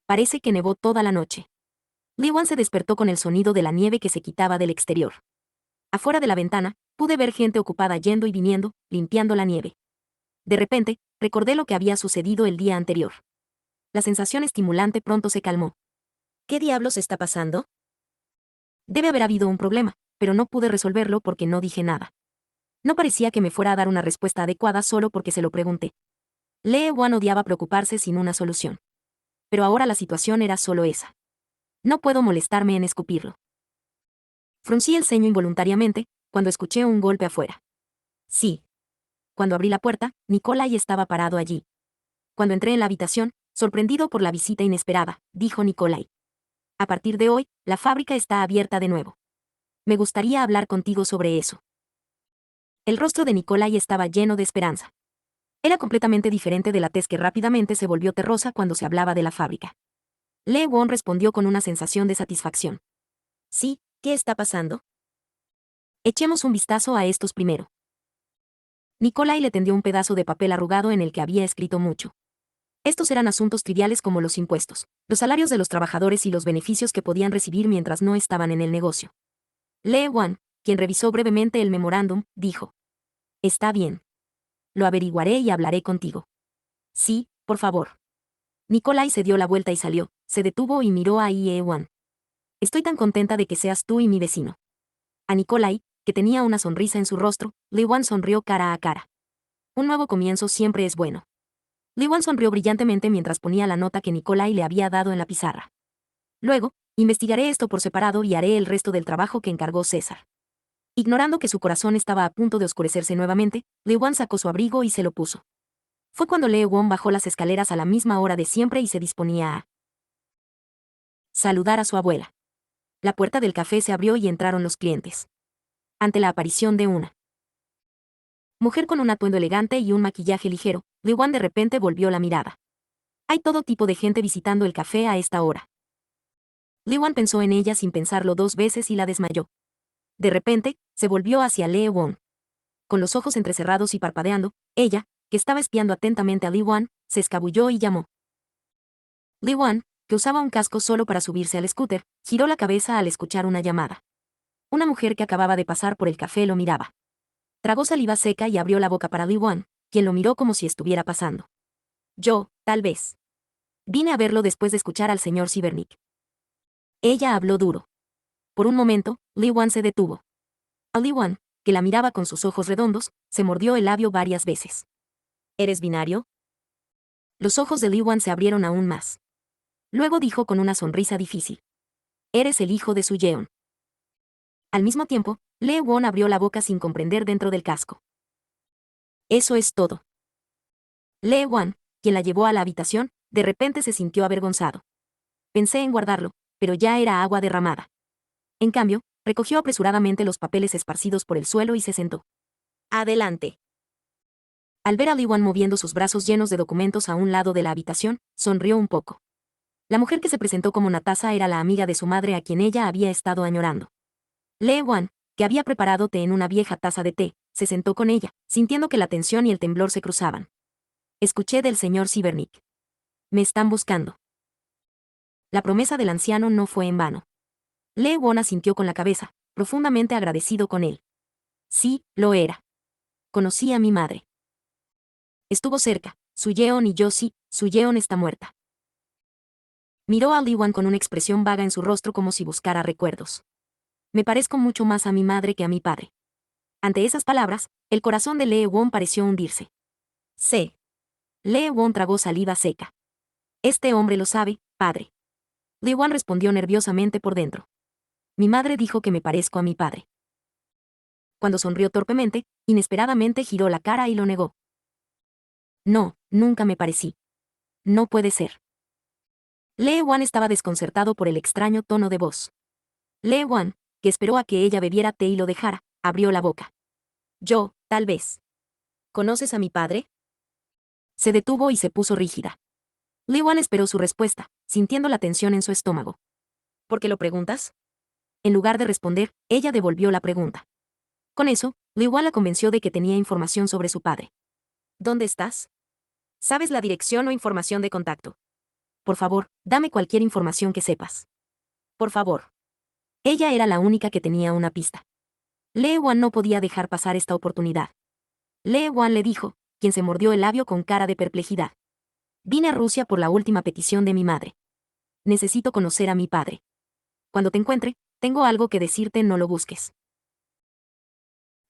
Parece que nevó toda la noche. Li Wan se despertó con el sonido de la nieve que se quitaba del exterior. Afuera de la ventana, pude ver gente ocupada yendo y viniendo, limpiando la nieve. De repente, recordé lo que había sucedido el día anterior. La sensación estimulante pronto se calmó. ¿Qué diablos está pasando? Debe haber habido un problema, pero no pude resolverlo porque no dije nada. No parecía que me fuera a dar una respuesta adecuada solo porque se lo pregunté. Lee Wan odiaba preocuparse sin una solución. Pero ahora la situación era solo esa. No puedo molestarme en escupirlo. Fruncí el ceño involuntariamente, cuando escuché un golpe afuera. Sí. Cuando abrí la puerta, Nikolai estaba parado allí. Cuando entré en la habitación, sorprendido por la visita inesperada, dijo Nikolai. A partir de hoy, la fábrica está abierta de nuevo. Me gustaría hablar contigo sobre eso. El rostro de Nikolai estaba lleno de esperanza. Era completamente diferente de la tez que rápidamente se volvió terrosa cuando se hablaba de la fábrica. Lee Won respondió con una sensación de satisfacción. Sí, ¿qué está pasando? Echemos un vistazo a estos primero. Nikolai le tendió un pedazo de papel arrugado en el que había escrito mucho. Estos eran asuntos triviales como los impuestos, los salarios de los trabajadores y los beneficios que podían recibir mientras no estaban en el negocio. Lee Wan, quien revisó brevemente el memorándum, dijo. Está bien. Lo averiguaré y hablaré contigo. Sí, por favor. Nikolai se dio la vuelta y salió, se detuvo y miró a Ie Wan. Estoy tan contenta de que seas tú y mi vecino. A Nikolai, que tenía una sonrisa en su rostro, Lee Wan sonrió cara a cara. Un nuevo comienzo siempre es bueno. Lee Wan sonrió brillantemente mientras ponía la nota que Nikolai le había dado en la pizarra. Luego, investigaré esto por separado y haré el resto del trabajo que encargó César. Ignorando que su corazón estaba a punto de oscurecerse nuevamente, Lee Wan sacó su abrigo y se lo puso. Fue cuando Lee Wan bajó las escaleras a la misma hora de siempre y se disponía a saludar a su abuela. La puerta del café se abrió y entraron los clientes. Ante la aparición de una mujer con un atuendo elegante y un maquillaje ligero, Lee Wan de repente volvió la mirada. Hay todo tipo de gente visitando el café a esta hora. Lee Wan pensó en ella sin pensarlo 2 veces y la desmayó. De repente, se volvió hacia Lee Wan. Con los ojos entrecerrados y parpadeando, ella, que estaba espiando atentamente a Lee Wan, se escabulló y llamó. Lee Wan, que usaba un casco solo para subirse al scooter, giró la cabeza al escuchar una llamada. Una mujer que acababa de pasar por el café lo miraba. Tragó saliva seca y abrió la boca para Lee Wan, quien lo miró como si estuviera pasando. Yo, tal vez. Vine a verlo después de escuchar al señor Sibernik. Ella habló duro. Por un momento, Lee Wan se detuvo. A Lee Wan, que la miraba con sus ojos redondos, se mordió el labio varias veces. ¿Eres binario? Los ojos de Lee Wan se abrieron aún más. Luego dijo con una sonrisa difícil. Eres el hijo de Su Yeon. Al mismo tiempo, Lee Wan abrió la boca sin comprender dentro del casco. Eso es todo. Lee Wan, quien la llevó a la habitación, de repente se sintió avergonzado. Pensé en guardarlo, pero ya era agua derramada. En cambio, recogió apresuradamente los papeles esparcidos por el suelo y se sentó. Adelante. Al ver a Lee Wan moviendo sus brazos llenos de documentos a un lado de la habitación, sonrió un poco. La mujer que se presentó como Natasa era la amiga de su madre a quien ella había estado añorando. Lee Wan, que había preparado té en una vieja taza de té, se sentó con ella, sintiendo que la tensión y el temblor se cruzaban. Escuché del señor Sibernik. Me están buscando. La promesa del anciano no fue en vano. Lee Wan asintió con la cabeza, profundamente agradecido con él. Sí, lo era. Conocí a mi madre. Estuvo cerca, Su Yeon y yo sí, Su Yeon está muerta. Miró a Lee Wan con una expresión vaga en su rostro como si buscara recuerdos. Me parezco mucho más a mi madre que a mi padre. Ante esas palabras, el corazón de Lee Wan pareció hundirse. Sé. Lee Wan tragó saliva seca. Este hombre lo sabe, padre. Lee Wan respondió nerviosamente por dentro. Mi madre dijo que me parezco a mi padre. Cuando sonrió torpemente, inesperadamente giró la cara y lo negó. No, nunca me parecí. No puede ser. Lee Wan estaba desconcertado por el extraño tono de voz. Lee Wan, que esperó a que ella bebiera té y lo dejara, abrió la boca. Yo, tal vez. ¿Conoces a mi padre? Se detuvo y se puso rígida. Lee Wan esperó su respuesta, sintiendo la tensión en su estómago. ¿Por qué lo preguntas? En lugar de responder, ella devolvió la pregunta. Con eso, Lee Wan la convenció de que tenía información sobre su padre. ¿Dónde estás? ¿Sabes la dirección o información de contacto? por favor, dame cualquier información que sepas. Por favor. Ella era la única que tenía una pista. Lee Wan no podía dejar pasar esta oportunidad. Lee Wan le dijo, quien se mordió el labio con cara de perplejidad. Vine a Rusia por la última petición de mi madre. Necesito conocer a mi padre. Cuando te encuentre, tengo algo que decirte, no lo busques.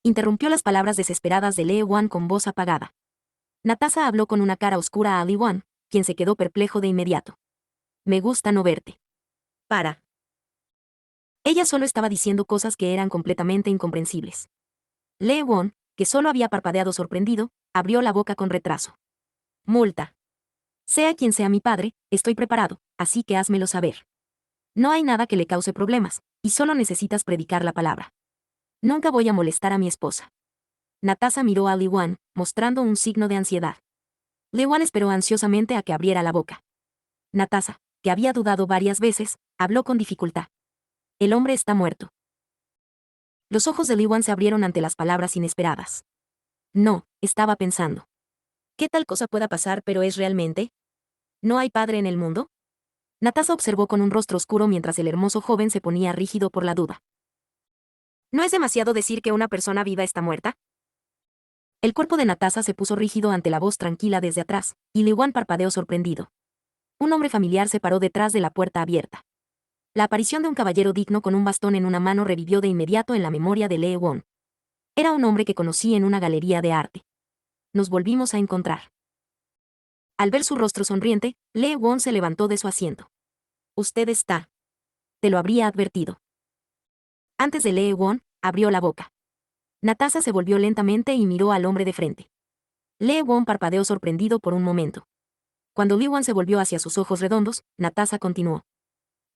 Interrumpió las palabras desesperadas de Lee Wan con voz apagada. Natasha habló con una cara oscura a Lee Wan, quien se quedó perplejo de inmediato. Me gusta no verte. Para. Ella solo estaba diciendo cosas que eran completamente incomprensibles. Lee Wan, que solo había parpadeado sorprendido, abrió la boca con retraso. Multa. Sea quien sea mi padre, estoy preparado, así que házmelo saber. No hay nada que le cause problemas, y solo necesitas predicar la palabra. Nunca voy a molestar a mi esposa. Natasha miró a Lee Wan, mostrando un signo de ansiedad. Lee Wan esperó ansiosamente a que abriera la boca. Natasha, que había dudado varias veces, habló con dificultad. El hombre está muerto. Los ojos de Lee Wan se abrieron ante las palabras inesperadas. No, estaba pensando. ¿Qué tal cosa pueda pasar, pero es realmente? ¿No hay padre en el mundo? Natasha observó con un rostro oscuro mientras el hermoso joven se ponía rígido por la duda. ¿No es demasiado decir que una persona viva está muerta? El cuerpo de Natasha se puso rígido ante la voz tranquila desde atrás, y Lee Wan parpadeó sorprendido. Un hombre familiar se paró detrás de la puerta abierta. La aparición de un caballero digno con un bastón en una mano revivió de inmediato en la memoria de Lee Wan. Era un hombre que conocí en una galería de arte. Nos volvimos a encontrar. Al ver su rostro sonriente, Lee Wan se levantó de su asiento. Usted está. Te lo habría advertido. Antes de Lee Wan, abrió la boca. Natasha se volvió lentamente y miró al hombre de frente. Lee Wan parpadeó sorprendido por un momento. Cuando Lee Wan se volvió hacia sus ojos redondos, Natasha continuó.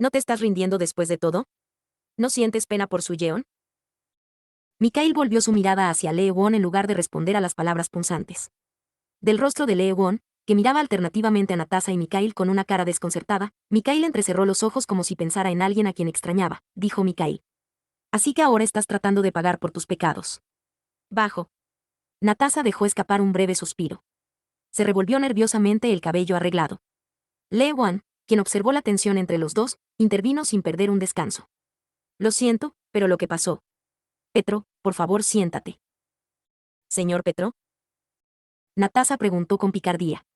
¿No te estás rindiendo después de todo? ¿No sientes pena por su Yeon? Mikhail volvió su mirada hacia Lee Wan en lugar de responder a las palabras punzantes. Del rostro de Lee Wan, que miraba alternativamente a Natasha y Mikhail con una cara desconcertada, Mikhail entrecerró los ojos como si pensara en alguien a quien extrañaba, dijo Mikhail. Así que ahora estás tratando de pagar por tus pecados. Bajo. Natasha dejó escapar un breve suspiro. Se revolvió nerviosamente el cabello arreglado. Lee Wan, quien observó la tensión entre los dos, intervino sin perder un descanso. Lo siento, pero lo que pasó. Petro, por favor siéntate. ¿Señor Petro? Natasha preguntó con picardía.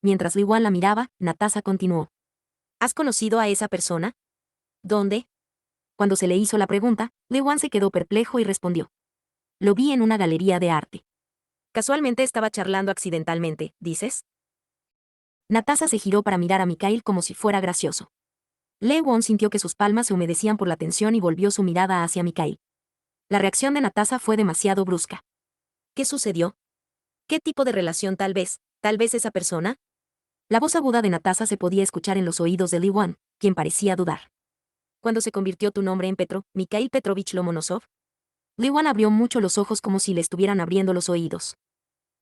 Mientras Lee Wan la miraba, Natasha continuó. ¿Has conocido a esa persona? ¿Dónde? Cuando se le hizo la pregunta, Lee Wan se quedó perplejo y respondió. Lo vi en una galería de arte. Casualmente estaba charlando accidentalmente, ¿dices? Natasha se giró para mirar a Mikhail como si fuera gracioso. Lee Wan sintió que sus palmas se humedecían por la tensión y volvió su mirada hacia Mikhail. La reacción de Natasha fue demasiado brusca. ¿Qué sucedió? ¿Qué tipo de relación tal vez esa persona? La voz aguda de Natasha se podía escuchar en los oídos de Lee Wan, quien parecía dudar. ¿Cuándo se convirtió tu nombre en Petro, Mikhail Petrovich Lomonosov? Lee Wan abrió mucho los ojos como si le estuvieran abriendo los oídos.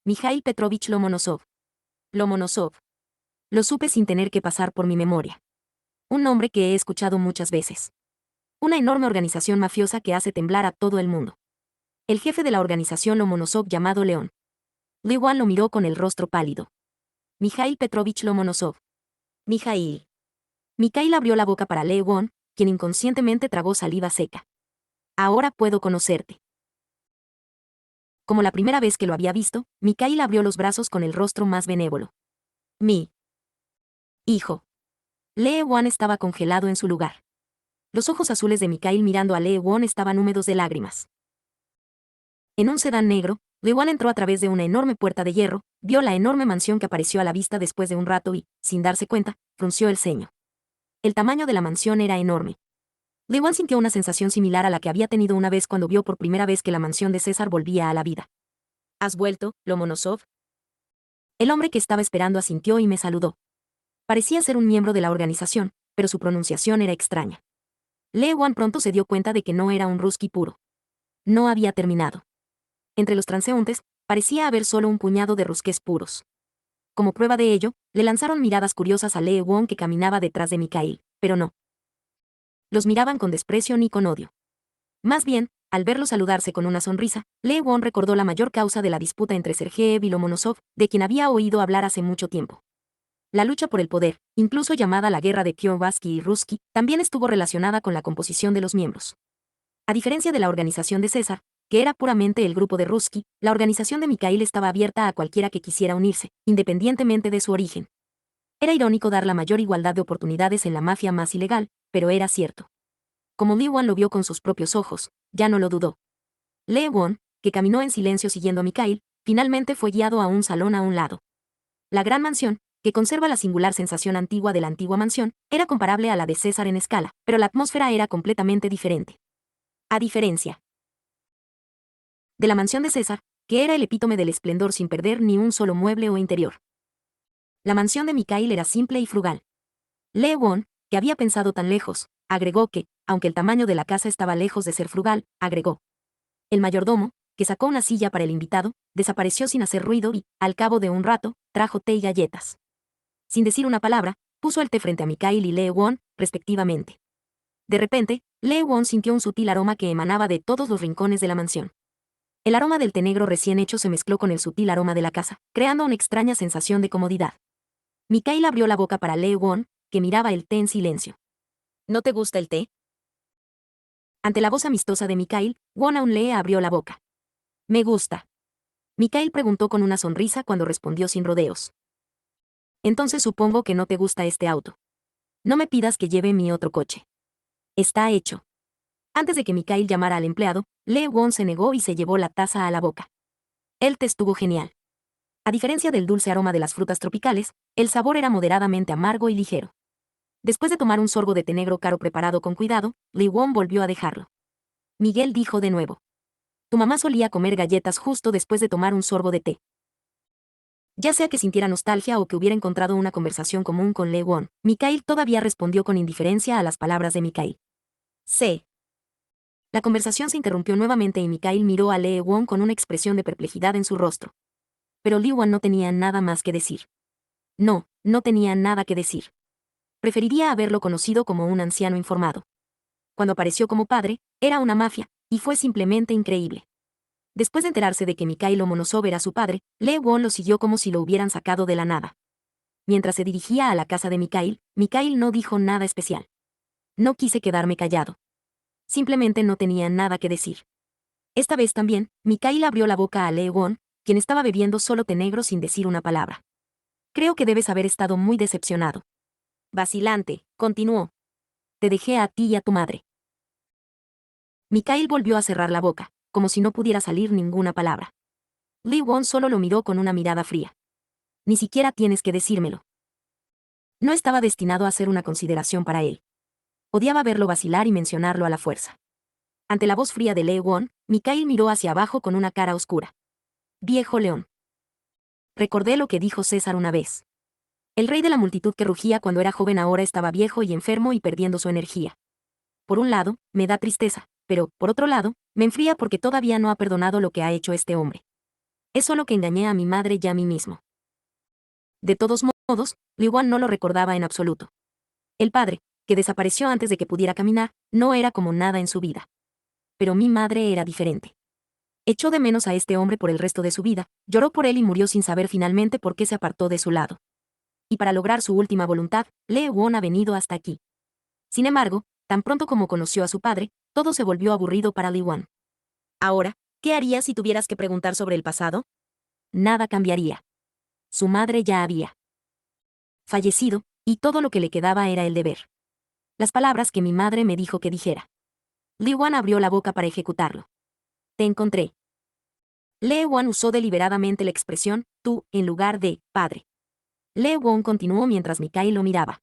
Mikhail Petrovich Lomonosov. Lomonosov. Lo supe sin tener que pasar por mi memoria. Un nombre que he escuchado muchas veces. Una enorme organización mafiosa que hace temblar a todo el mundo. El jefe de la organización Lomonosov llamado León. Lee Wan lo miró con el rostro pálido. Mikhail Petrovich Lomonosov. Mikhail. Mikhail abrió la boca para Lee Wan, quien inconscientemente tragó saliva seca. Ahora puedo conocerte. Como la primera vez que lo había visto, Mikhail abrió los brazos con el rostro más benévolo. Mi hijo. Lee Wan estaba congelado en su lugar. Los ojos azules de Mikhail mirando a Lee Wan estaban húmedos de lágrimas. En un sedán negro, Lee Wan entró a través de una enorme puerta de hierro, vio la enorme mansión que apareció a la vista después de un rato y, sin darse cuenta, frunció el ceño. El tamaño de la mansión era enorme. Lee Wan sintió una sensación similar a la que había tenido una vez cuando vio por primera vez que la mansión de César volvía a la vida. ¿Has vuelto, Lomonosov? El hombre que estaba esperando asintió y me saludó. Parecía ser un miembro de la organización, pero su pronunciación era extraña. Lee Wan pronto se dio cuenta de que no era un ruski puro. No había terminado. Entre los transeúntes, parecía haber solo un puñado de rusqués puros. Como prueba de ello, le lanzaron miradas curiosas a Lee Wan que caminaba detrás de Mikhail, pero no los miraban con desprecio ni con odio. Más bien, al verlo saludarse con una sonrisa, Lee Wan recordó la mayor causa de la disputa entre Sergeyev y Lomonosov, de quien había oído hablar hace mucho tiempo. La lucha por el poder, incluso llamada la guerra de Kiowaski y Ruski, también estuvo relacionada con la composición de los miembros. A diferencia de la organización de César, que era puramente el grupo de Ruski, la organización de Mikhail estaba abierta a cualquiera que quisiera unirse, independientemente de su origen. Era irónico dar la mayor igualdad de oportunidades en la mafia más ilegal, pero era cierto. Como Lee Won lo vio con sus propios ojos, ya no lo dudó. Lee Won, que caminó en silencio siguiendo a Mikhail, finalmente fue guiado a un salón a un lado. La gran mansión, que conserva la singular sensación antigua de la antigua mansión, era comparable a la de César en escala, pero la atmósfera era completamente diferente. A diferencia de la mansión de César, que era el epítome del esplendor sin perder ni un solo mueble o interior. La mansión de Mikhail era simple y frugal. Lee Won, que había pensado tan lejos, agregó que, aunque el tamaño de la casa estaba lejos de ser frugal, agregó. El mayordomo, que sacó una silla para el invitado, desapareció sin hacer ruido y, al cabo de un rato, trajo té y galletas. Sin decir una palabra, puso el té frente a Mikhail y Lee Won, respectivamente. De repente, Lee Won sintió un sutil aroma que emanaba de todos los rincones de la mansión. El aroma del té negro recién hecho se mezcló con el sutil aroma de la casa, creando una extraña sensación de comodidad. Mikhail abrió la boca para Lee Won, que miraba el té en silencio. ¿No te gusta el té? Ante la voz amistosa de Mikhail, Won aún Lee abrió la boca. Me gusta. Mikhail preguntó con una sonrisa cuando respondió sin rodeos. Entonces supongo que no te gusta este auto. No me pidas que lleve mi otro coche. Está hecho. Antes de que Mikhail llamara al empleado, Lee Won se negó y se llevó la taza a la boca. El té estuvo genial. A diferencia del dulce aroma de las frutas tropicales, el sabor era moderadamente amargo y ligero. Después de tomar un sorbo de té negro caro preparado con cuidado, Lee Won volvió a dejarlo. Miguel dijo de nuevo. Tu mamá solía comer galletas justo después de tomar un sorbo de té. Ya sea que sintiera nostalgia o que hubiera encontrado una conversación común con Lee Won, Mikhail todavía respondió con indiferencia a las palabras de Mikhail. Sí. La conversación se interrumpió nuevamente y Mikhail miró a Lee Won con una expresión de perplejidad en su rostro. Pero Lee Won no tenía nada más que decir. No, no tenía nada que decir. Preferiría haberlo conocido como un anciano informado. Cuando apareció como padre, era una mafia, y fue simplemente increíble. Después de enterarse de que Mikhail Lomonosov era su padre, Lee Won lo siguió como si lo hubieran sacado de la nada. Mientras se dirigía a la casa de Mikhail, Mikhail no dijo nada especial. No quise quedarme callado. Simplemente no tenía nada que decir. Esta vez también, Mikhail abrió la boca a Lee Won, quien estaba bebiendo solo té negro sin decir una palabra. Creo que debes haber estado muy decepcionado. Vacilante, continuó. Te dejé a ti y a tu madre. Mikhail volvió a cerrar la boca, como si no pudiera salir ninguna palabra. Lee Won solo lo miró con una mirada fría. Ni siquiera tienes que decírmelo. No estaba destinado a ser una consideración para él. Odiaba verlo vacilar y mencionarlo a la fuerza. Ante la voz fría de Lee Won, Mikhail miró hacia abajo con una cara oscura. Viejo león. Recordé lo que dijo César una vez. El rey de la multitud que rugía cuando era joven ahora estaba viejo y enfermo y perdiendo su energía. Por un lado, me da tristeza, pero, por otro lado, me enfría porque todavía no ha perdonado lo que ha hecho este hombre. Es solo que engañé a mi madre y a mí mismo. De todos modos, Lee Won no lo recordaba en absoluto. El padre, que desapareció antes de que pudiera caminar, no era como nada en su vida. Pero mi madre era diferente. Echó de menos a este hombre por el resto de su vida, lloró por él y murió sin saber finalmente por qué se apartó de su lado. Y para lograr su última voluntad, Lee Won ha venido hasta aquí. Sin embargo, tan pronto como conoció a su padre, todo se volvió aburrido para Lee Won. Ahora, ¿qué haría si tuvieras que preguntar sobre el pasado? Nada cambiaría. Su madre ya había fallecido, y todo lo que le quedaba era el deber. Las palabras que mi madre me dijo que dijera. Lee Won abrió la boca para ejecutarlo. Te encontré. Lee Won usó deliberadamente la expresión tú en lugar de padre. Lee Won continuó mientras Mikhail lo miraba.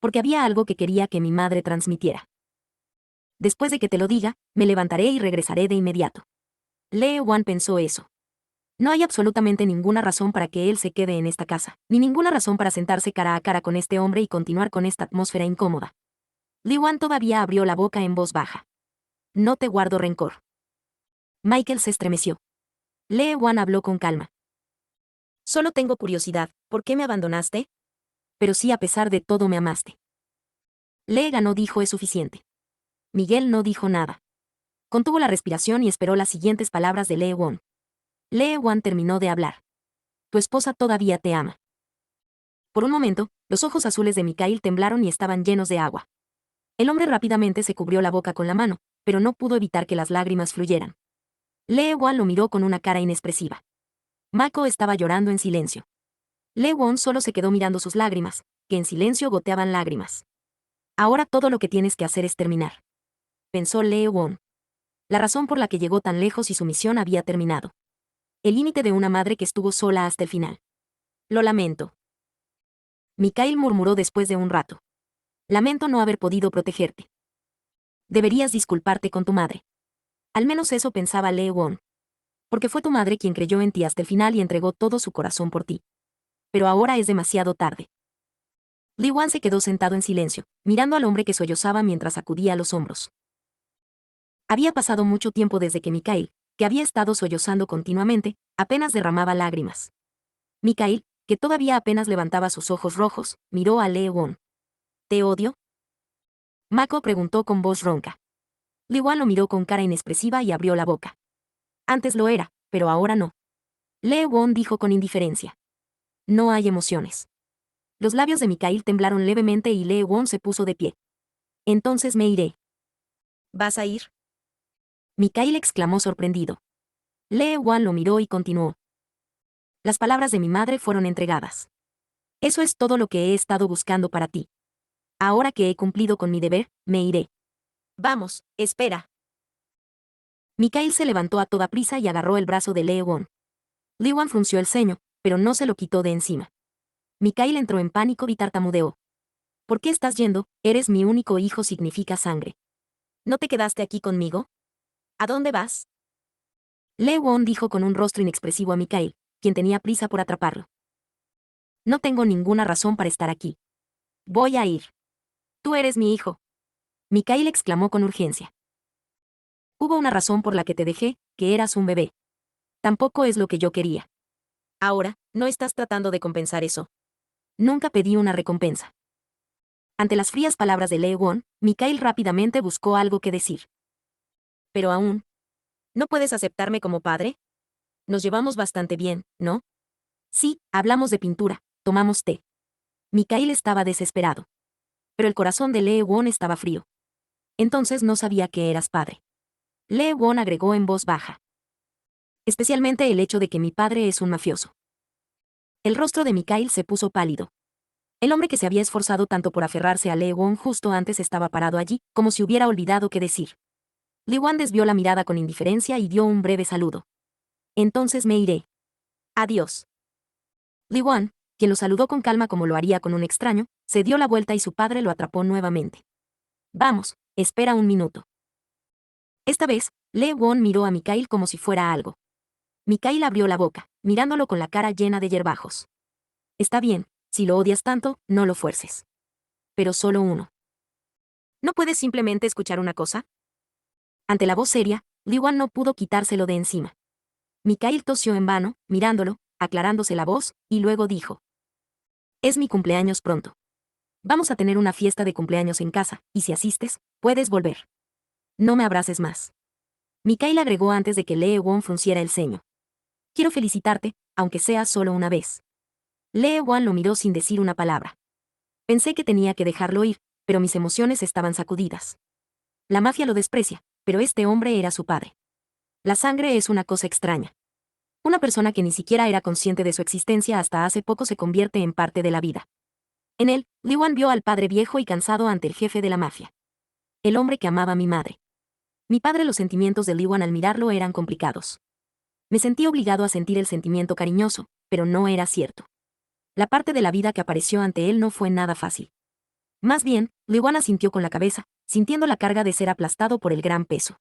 Porque había algo que quería que mi madre transmitiera. Después de que te lo diga, me levantaré y regresaré de inmediato. Lee Won pensó eso. No hay absolutamente ninguna razón para que él se quede en esta casa, ni ninguna razón para sentarse cara a cara con este hombre y continuar con esta atmósfera incómoda. Lee Won todavía abrió la boca en voz baja. No te guardo rencor. Michael se estremeció. Lee Won habló con calma. Solo tengo curiosidad, ¿por qué me abandonaste? Pero sí, a pesar de todo me amaste. Lee no dijo es suficiente. Miguel no dijo nada. Contuvo la respiración y esperó las siguientes palabras de Lee Won. Lee Won terminó de hablar. Tu esposa todavía te ama. Por un momento, los ojos azules de Mikhail temblaron y estaban llenos de agua. El hombre rápidamente se cubrió la boca con la mano, pero no pudo evitar que las lágrimas fluyeran. Lee Won lo miró con una cara inexpresiva. Mako estaba llorando en silencio. Lee Won solo se quedó mirando sus lágrimas, que en silencio goteaban lágrimas. Ahora todo lo que tienes que hacer es terminar, pensó Lee Won. La razón por la que llegó tan lejos y su misión había terminado. El límite de una madre que estuvo sola hasta el final. Lo lamento. Mikhail murmuró después de un rato. Lamento no haber podido protegerte. Deberías disculparte con tu madre. Al menos eso pensaba Lee Won. Porque fue tu madre quien creyó en ti hasta el final y entregó todo su corazón por ti. Pero ahora es demasiado tarde. Lee Won se quedó sentado en silencio, mirando al hombre que sollozaba mientras sacudía los hombros. Había pasado mucho tiempo desde que Mikhail, que había estado sollozando continuamente, apenas derramaba lágrimas. Mikhail, que todavía apenas levantaba sus ojos rojos, miró a Lee Won. ¿Te odio? Mako preguntó con voz ronca. Lee Won lo miró con cara inexpresiva y abrió la boca. Antes lo era, pero ahora no. Lee Won dijo con indiferencia. No hay emociones. Los labios de Mikhail temblaron levemente y Lee Won se puso de pie. Entonces me iré. ¿Vas a ir? Mikhail exclamó sorprendido. Lee Won lo miró y continuó. Las palabras de mi madre fueron entregadas. Eso es todo lo que he estado buscando para ti. Ahora que he cumplido con mi deber, me iré. Vamos, espera. Mikhail se levantó a toda prisa y agarró el brazo de Lee Won. Lee Won frunció el ceño, pero no se lo quitó de encima. Mikhail entró en pánico y tartamudeó. ¿Por qué estás yendo? Eres mi único hijo, significa sangre. ¿No te quedaste aquí conmigo? ¿A dónde vas? Lee Won dijo con un rostro inexpresivo a Mikhail, quien tenía prisa por atraparlo. No tengo ninguna razón para estar aquí. Voy a ir. Tú eres mi hijo. Mikhail exclamó con urgencia. Hubo una razón por la que te dejé, que eras un bebé. Tampoco es lo que yo quería. Ahora, no estás tratando de compensar eso. Nunca pedí una recompensa. Ante las frías palabras de Lee Won, Mikhail rápidamente buscó algo que decir. Pero aún, ¿no puedes aceptarme como padre? Nos llevamos bastante bien, ¿no? Sí, hablamos de pintura, tomamos té. Mikhail estaba desesperado. Pero el corazón de Lee Won estaba frío. Entonces no sabía que eras padre. Lee Won agregó en voz baja. Especialmente el hecho de que mi padre es un mafioso. El rostro de Mikhail se puso pálido. El hombre que se había esforzado tanto por aferrarse a Lee Won justo antes estaba parado allí, como si hubiera olvidado qué decir. Lee Won desvió la mirada con indiferencia y dio un breve saludo. Entonces me iré. Adiós. Lee Won, quien lo saludó con calma como lo haría con un extraño, se dio la vuelta y su padre lo atrapó nuevamente. Vamos, espera un minuto. Esta vez, Lee Won miró a Mikhail como si fuera algo. Mikhail abrió la boca, mirándolo con la cara llena de hierbajos. Está bien, si lo odias tanto, no lo fuerces. Pero solo uno. ¿No puedes simplemente escuchar una cosa? Ante la voz seria, Lee Won no pudo quitárselo de encima. Mikhail tosió en vano, mirándolo, aclarándose la voz, y luego dijo. Es mi cumpleaños pronto. Vamos a tener una fiesta de cumpleaños en casa, y si asistes, puedes volver. No me abraces más. Mikhail agregó antes de que Lee Won frunciera el ceño. Quiero felicitarte, aunque sea solo una vez. Lee Won lo miró sin decir una palabra. Pensé que tenía que dejarlo ir, pero mis emociones estaban sacudidas. La mafia lo desprecia, pero este hombre era su padre. La sangre es una cosa extraña. Una persona que ni siquiera era consciente de su existencia hasta hace poco se convierte en parte de la vida. En él, Lee Won vio al padre viejo y cansado ante el jefe de la mafia. El hombre que amaba a mi madre. Mi padre, los sentimientos de Lee Won al mirarlo eran complicados. Me sentí obligado a sentir el sentimiento cariñoso, pero no era cierto. La parte de la vida que apareció ante él no fue nada fácil. Más bien, Lee Won asintió con la cabeza, sintiendo la carga de ser aplastado por el gran peso.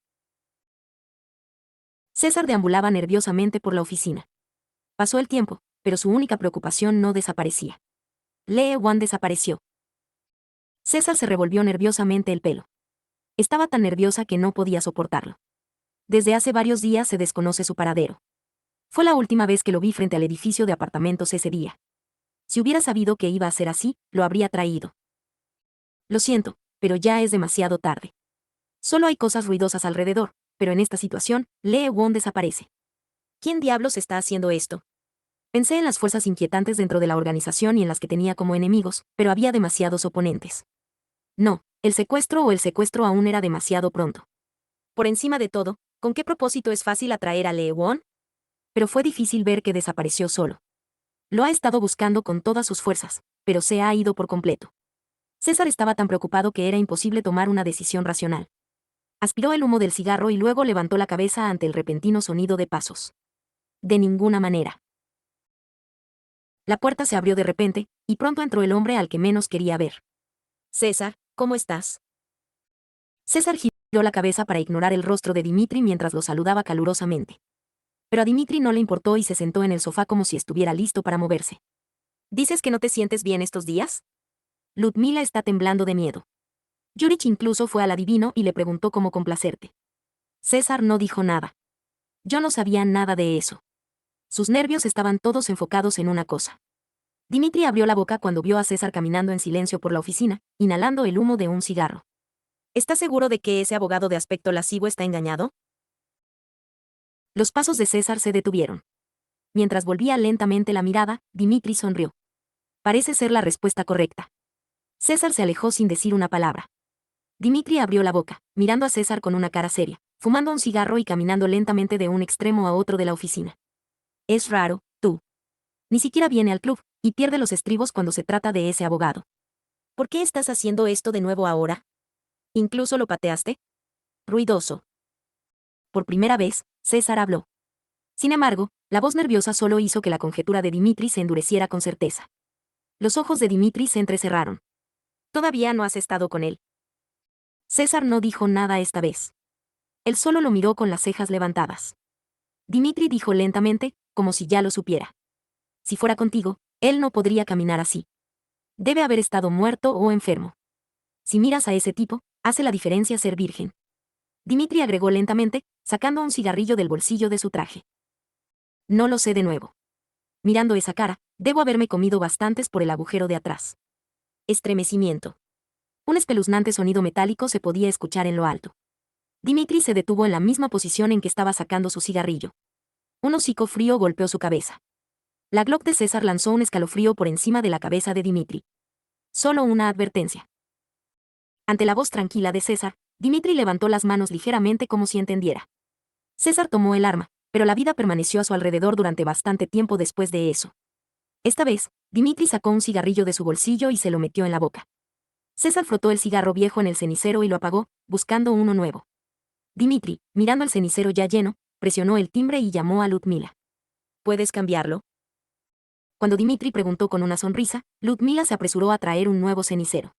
César deambulaba nerviosamente por la oficina. Pasó el tiempo, pero su única preocupación no desaparecía. Lee Won desapareció. César se revolvió nerviosamente el pelo. Estaba tan nerviosa que no podía soportarlo. Desde hace varios días se desconoce su paradero. Fue la última vez que lo vi frente al edificio de apartamentos ese día. Si hubiera sabido que iba a ser así, lo habría traído. Lo siento, pero ya es demasiado tarde. Solo hay cosas ruidosas alrededor, pero en esta situación, Lee Won desaparece. ¿Quién diablos está haciendo esto? Pensé en las fuerzas inquietantes dentro de la organización y en las que tenía como enemigos, pero había demasiados oponentes. No, el secuestro aún era demasiado pronto. Por encima de todo, ¿con qué propósito es fácil atraer a Lee Won? Pero fue difícil ver que desapareció solo. Lo ha estado buscando con todas sus fuerzas, pero se ha ido por completo. César estaba tan preocupado que era imposible tomar una decisión racional. Aspiró el humo del cigarro y luego levantó la cabeza ante el repentino sonido de pasos. De ninguna manera. La puerta se abrió de repente, y pronto entró el hombre al que menos quería ver. César, ¿cómo estás? César giró la cabeza para ignorar el rostro de Dimitri mientras lo saludaba calurosamente. Pero a Dimitri no le importó y se sentó en el sofá como si estuviera listo para moverse. ¿Dices que no te sientes bien estos días? Ludmila está temblando de miedo. Yurich incluso fue al adivino y le preguntó cómo complacerte. César no dijo nada. Yo no sabía nada de eso. Sus nervios estaban todos enfocados en una cosa. Dimitri abrió la boca cuando vio a César caminando en silencio por la oficina, inhalando el humo de un cigarro. ¿Estás seguro de que ese abogado de aspecto lascivo está engañado? Los pasos de César se detuvieron. Mientras volvía lentamente la mirada, Dimitri sonrió. Parece ser la respuesta correcta. César se alejó sin decir una palabra. Dimitri abrió la boca, mirando a César con una cara seria, fumando un cigarro y caminando lentamente de un extremo a otro de la oficina. Es raro, tú. Ni siquiera viene al club, y pierde los estribos cuando se trata de ese abogado. ¿Por qué estás haciendo esto de nuevo ahora? ¿Incluso lo pateaste? Ruidoso. Por primera vez, César habló. Sin embargo, la voz nerviosa solo hizo que la conjetura de Dimitri se endureciera con certeza. Los ojos de Dimitri se entrecerraron. ¿Todavía no has estado con él? César no dijo nada esta vez. Él solo lo miró con las cejas levantadas. Dimitri dijo lentamente, como si ya lo supiera. Si fuera contigo, él no podría caminar así. Debe haber estado muerto o enfermo. Si miras a ese tipo, hace la diferencia ser virgen. Dimitri agregó lentamente, sacando un cigarrillo del bolsillo de su traje. No lo sé de nuevo. Mirando esa cara, debo haberme comido bastantes por el agujero de atrás. Estremecimiento. Un espeluznante sonido metálico se podía escuchar en lo alto. Dimitri se detuvo en la misma posición en que estaba sacando su cigarrillo. Un hocico frío golpeó su cabeza. La Glock de César lanzó un escalofrío por encima de la cabeza de Dimitri. Solo una advertencia. Ante la voz tranquila de César, Dimitri levantó las manos ligeramente como si entendiera. César tomó el arma, pero la vida permaneció a su alrededor durante bastante tiempo después de eso. Esta vez, Dimitri sacó un cigarrillo de su bolsillo y se lo metió en la boca. César frotó el cigarro viejo en el cenicero y lo apagó, buscando uno nuevo. Dimitri, mirando el cenicero ya lleno, presionó el timbre y llamó a Ludmila. ¿Puedes cambiarlo? Cuando Dimitri preguntó con una sonrisa, Ludmila se apresuró a traer un nuevo cenicero.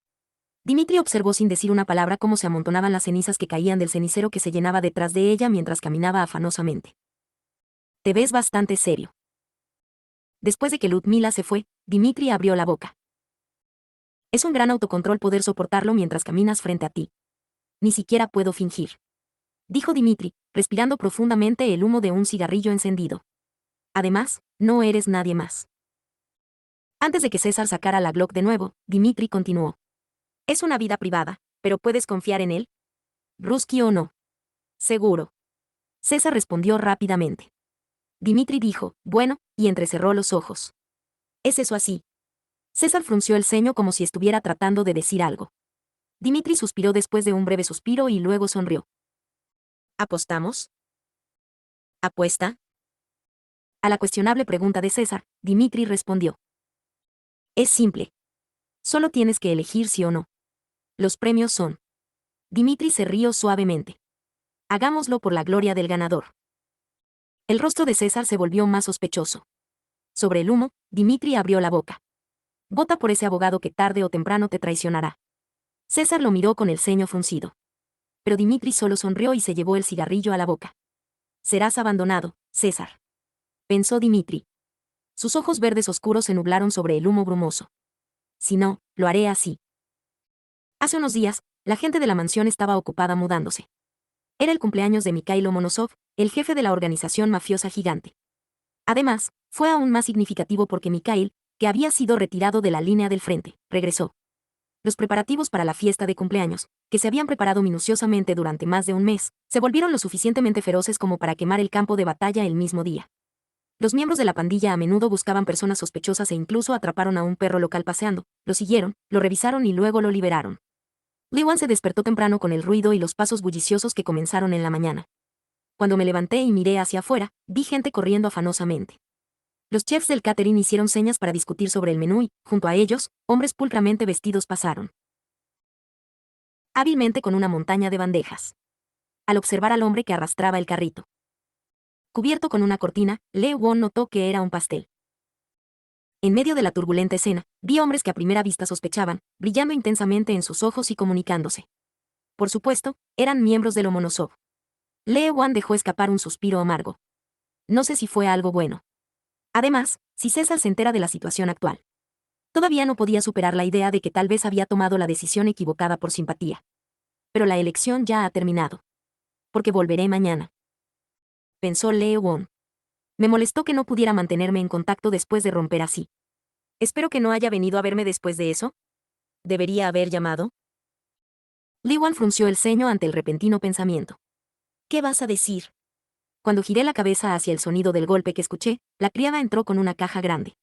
Dimitri observó sin decir una palabra cómo se amontonaban las cenizas que caían del cenicero que se llenaba detrás de ella mientras caminaba afanosamente. Te ves bastante serio. Después de que Ludmila se fue, Dimitri abrió la boca. Es un gran autocontrol poder soportarlo mientras caminas frente a ti. Ni siquiera puedo fingir. Dijo Dimitri, respirando profundamente el humo de un cigarrillo encendido. Además, no eres nadie más. Antes de que César sacara la Glock de nuevo, Dimitri continuó. Es una vida privada, pero ¿puedes confiar en él? Ruski o no. Seguro. César respondió rápidamente. Dimitri dijo, bueno, y entrecerró los ojos. ¿Es eso así? César frunció el ceño como si estuviera tratando de decir algo. Dimitri suspiró después de un breve suspiro y luego sonrió. ¿Apostamos? ¿Apuesta? A la cuestionable pregunta de César, Dimitri respondió. Es simple. Solo tienes que elegir sí o no. Los premios son. Dimitri se rió suavemente. Hagámoslo por la gloria del ganador. El rostro de César se volvió más sospechoso. Sobre el humo, Dimitri abrió la boca. Vota por ese abogado que tarde o temprano te traicionará. César lo miró con el ceño fruncido. Pero Dimitri solo sonrió y se llevó el cigarrillo a la boca. Serás abandonado, César. Pensó Dimitri. Sus ojos verdes oscuros se nublaron sobre el humo brumoso. Si no, lo haré así. Hace unos días, la gente de la mansión estaba ocupada mudándose. Era el cumpleaños de Mikhail Lomonosov, el jefe de la organización mafiosa gigante. Además, fue aún más significativo porque Mikhail, que había sido retirado de la línea del frente, regresó. Los preparativos para la fiesta de cumpleaños, que se habían preparado minuciosamente durante más de un mes, se volvieron lo suficientemente feroces como para quemar el campo de batalla el mismo día. Los miembros de la pandilla a menudo buscaban personas sospechosas e incluso atraparon a un perro local paseando, lo siguieron, lo revisaron y luego lo liberaron. Lee Wan se despertó temprano con el ruido y los pasos bulliciosos que comenzaron en la mañana. Cuando me levanté y miré hacia afuera, vi gente corriendo afanosamente. Los chefs del catering hicieron señas para discutir sobre el menú y, junto a ellos, hombres pulcramente vestidos pasaron. Hábilmente con una montaña de bandejas. Al observar al hombre que arrastraba el carrito cubierto con una cortina, Lee Won notó que era un pastel. En medio de la turbulenta escena, vi hombres que a primera vista sospechaban, brillando intensamente en sus ojos y comunicándose. Por supuesto, eran miembros de Lomonosov. Lee Wan dejó escapar un suspiro amargo. No sé si fue algo bueno. Además, si César se entera de la situación actual. Todavía no podía superar la idea de que tal vez había tomado la decisión equivocada por simpatía. Pero la elección ya ha terminado. Porque volveré mañana. Pensó Lee Won. Me molestó que no pudiera mantenerme en contacto después de romper así. Espero que no haya venido a verme después de eso. ¿Debería haber llamado? Lee Wan frunció el ceño ante el repentino pensamiento. ¿Qué vas a decir? Cuando giré la cabeza hacia el sonido del golpe que escuché, la criada entró con una caja grande.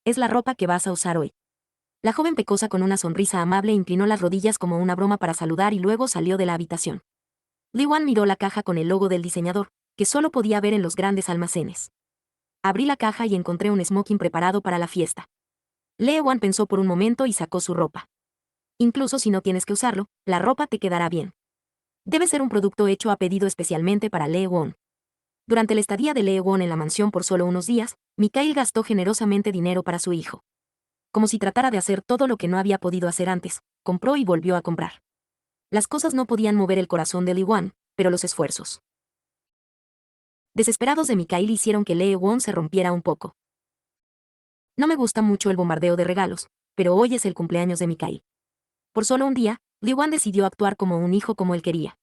Es la ropa que vas a usar hoy. La joven pecosa con una sonrisa amable inclinó las rodillas como una broma para saludar y luego salió de la habitación. Lee Wan miró la caja con el logo del diseñador, que solo podía ver en los grandes almacenes. Abrí la caja y encontré un smoking preparado para la fiesta. Lee Wan pensó por un momento y sacó su ropa. Incluso si no tienes que usarlo, la ropa te quedará bien. Debe ser un producto hecho a pedido especialmente para Lee Won. Durante la estadía de Lee Won en la mansión por solo unos días, Mikhail gastó generosamente dinero para su hijo. Como si tratara de hacer todo lo que no había podido hacer antes, compró y volvió a comprar. Las cosas no podían mover el corazón de Lee Won, pero los esfuerzos desesperados de Mikhail hicieron que Lee Won se rompiera un poco. No me gusta mucho el bombardeo de regalos, pero hoy es el cumpleaños de Mikhail. Por solo un día, Lee Won decidió actuar como un hijo como él quería.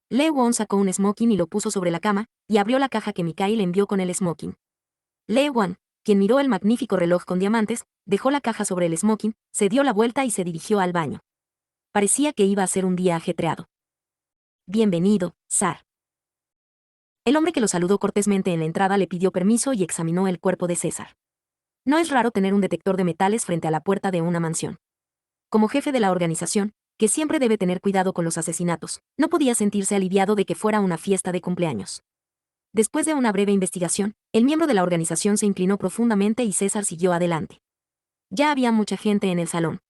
Lee Won sacó un smoking y lo puso sobre la cama, y abrió la caja que Mikhail envió con el smoking. Lee Won, quien miró el magnífico reloj con diamantes, dejó la caja sobre el smoking, se dio la vuelta y se dirigió al baño. Parecía que iba a ser un día ajetreado. Bienvenido, Zar. El hombre que lo saludó cortésmente en la entrada le pidió permiso y examinó el cuerpo de César. No es raro tener un detector de metales frente a la puerta de una mansión. Como jefe de la organización, que siempre debe tener cuidado con los asesinatos, no podía sentirse aliviado de que fuera una fiesta de cumpleaños. Después de una breve investigación, el miembro de la organización se inclinó profundamente y César siguió adelante. Ya había mucha gente en el salón.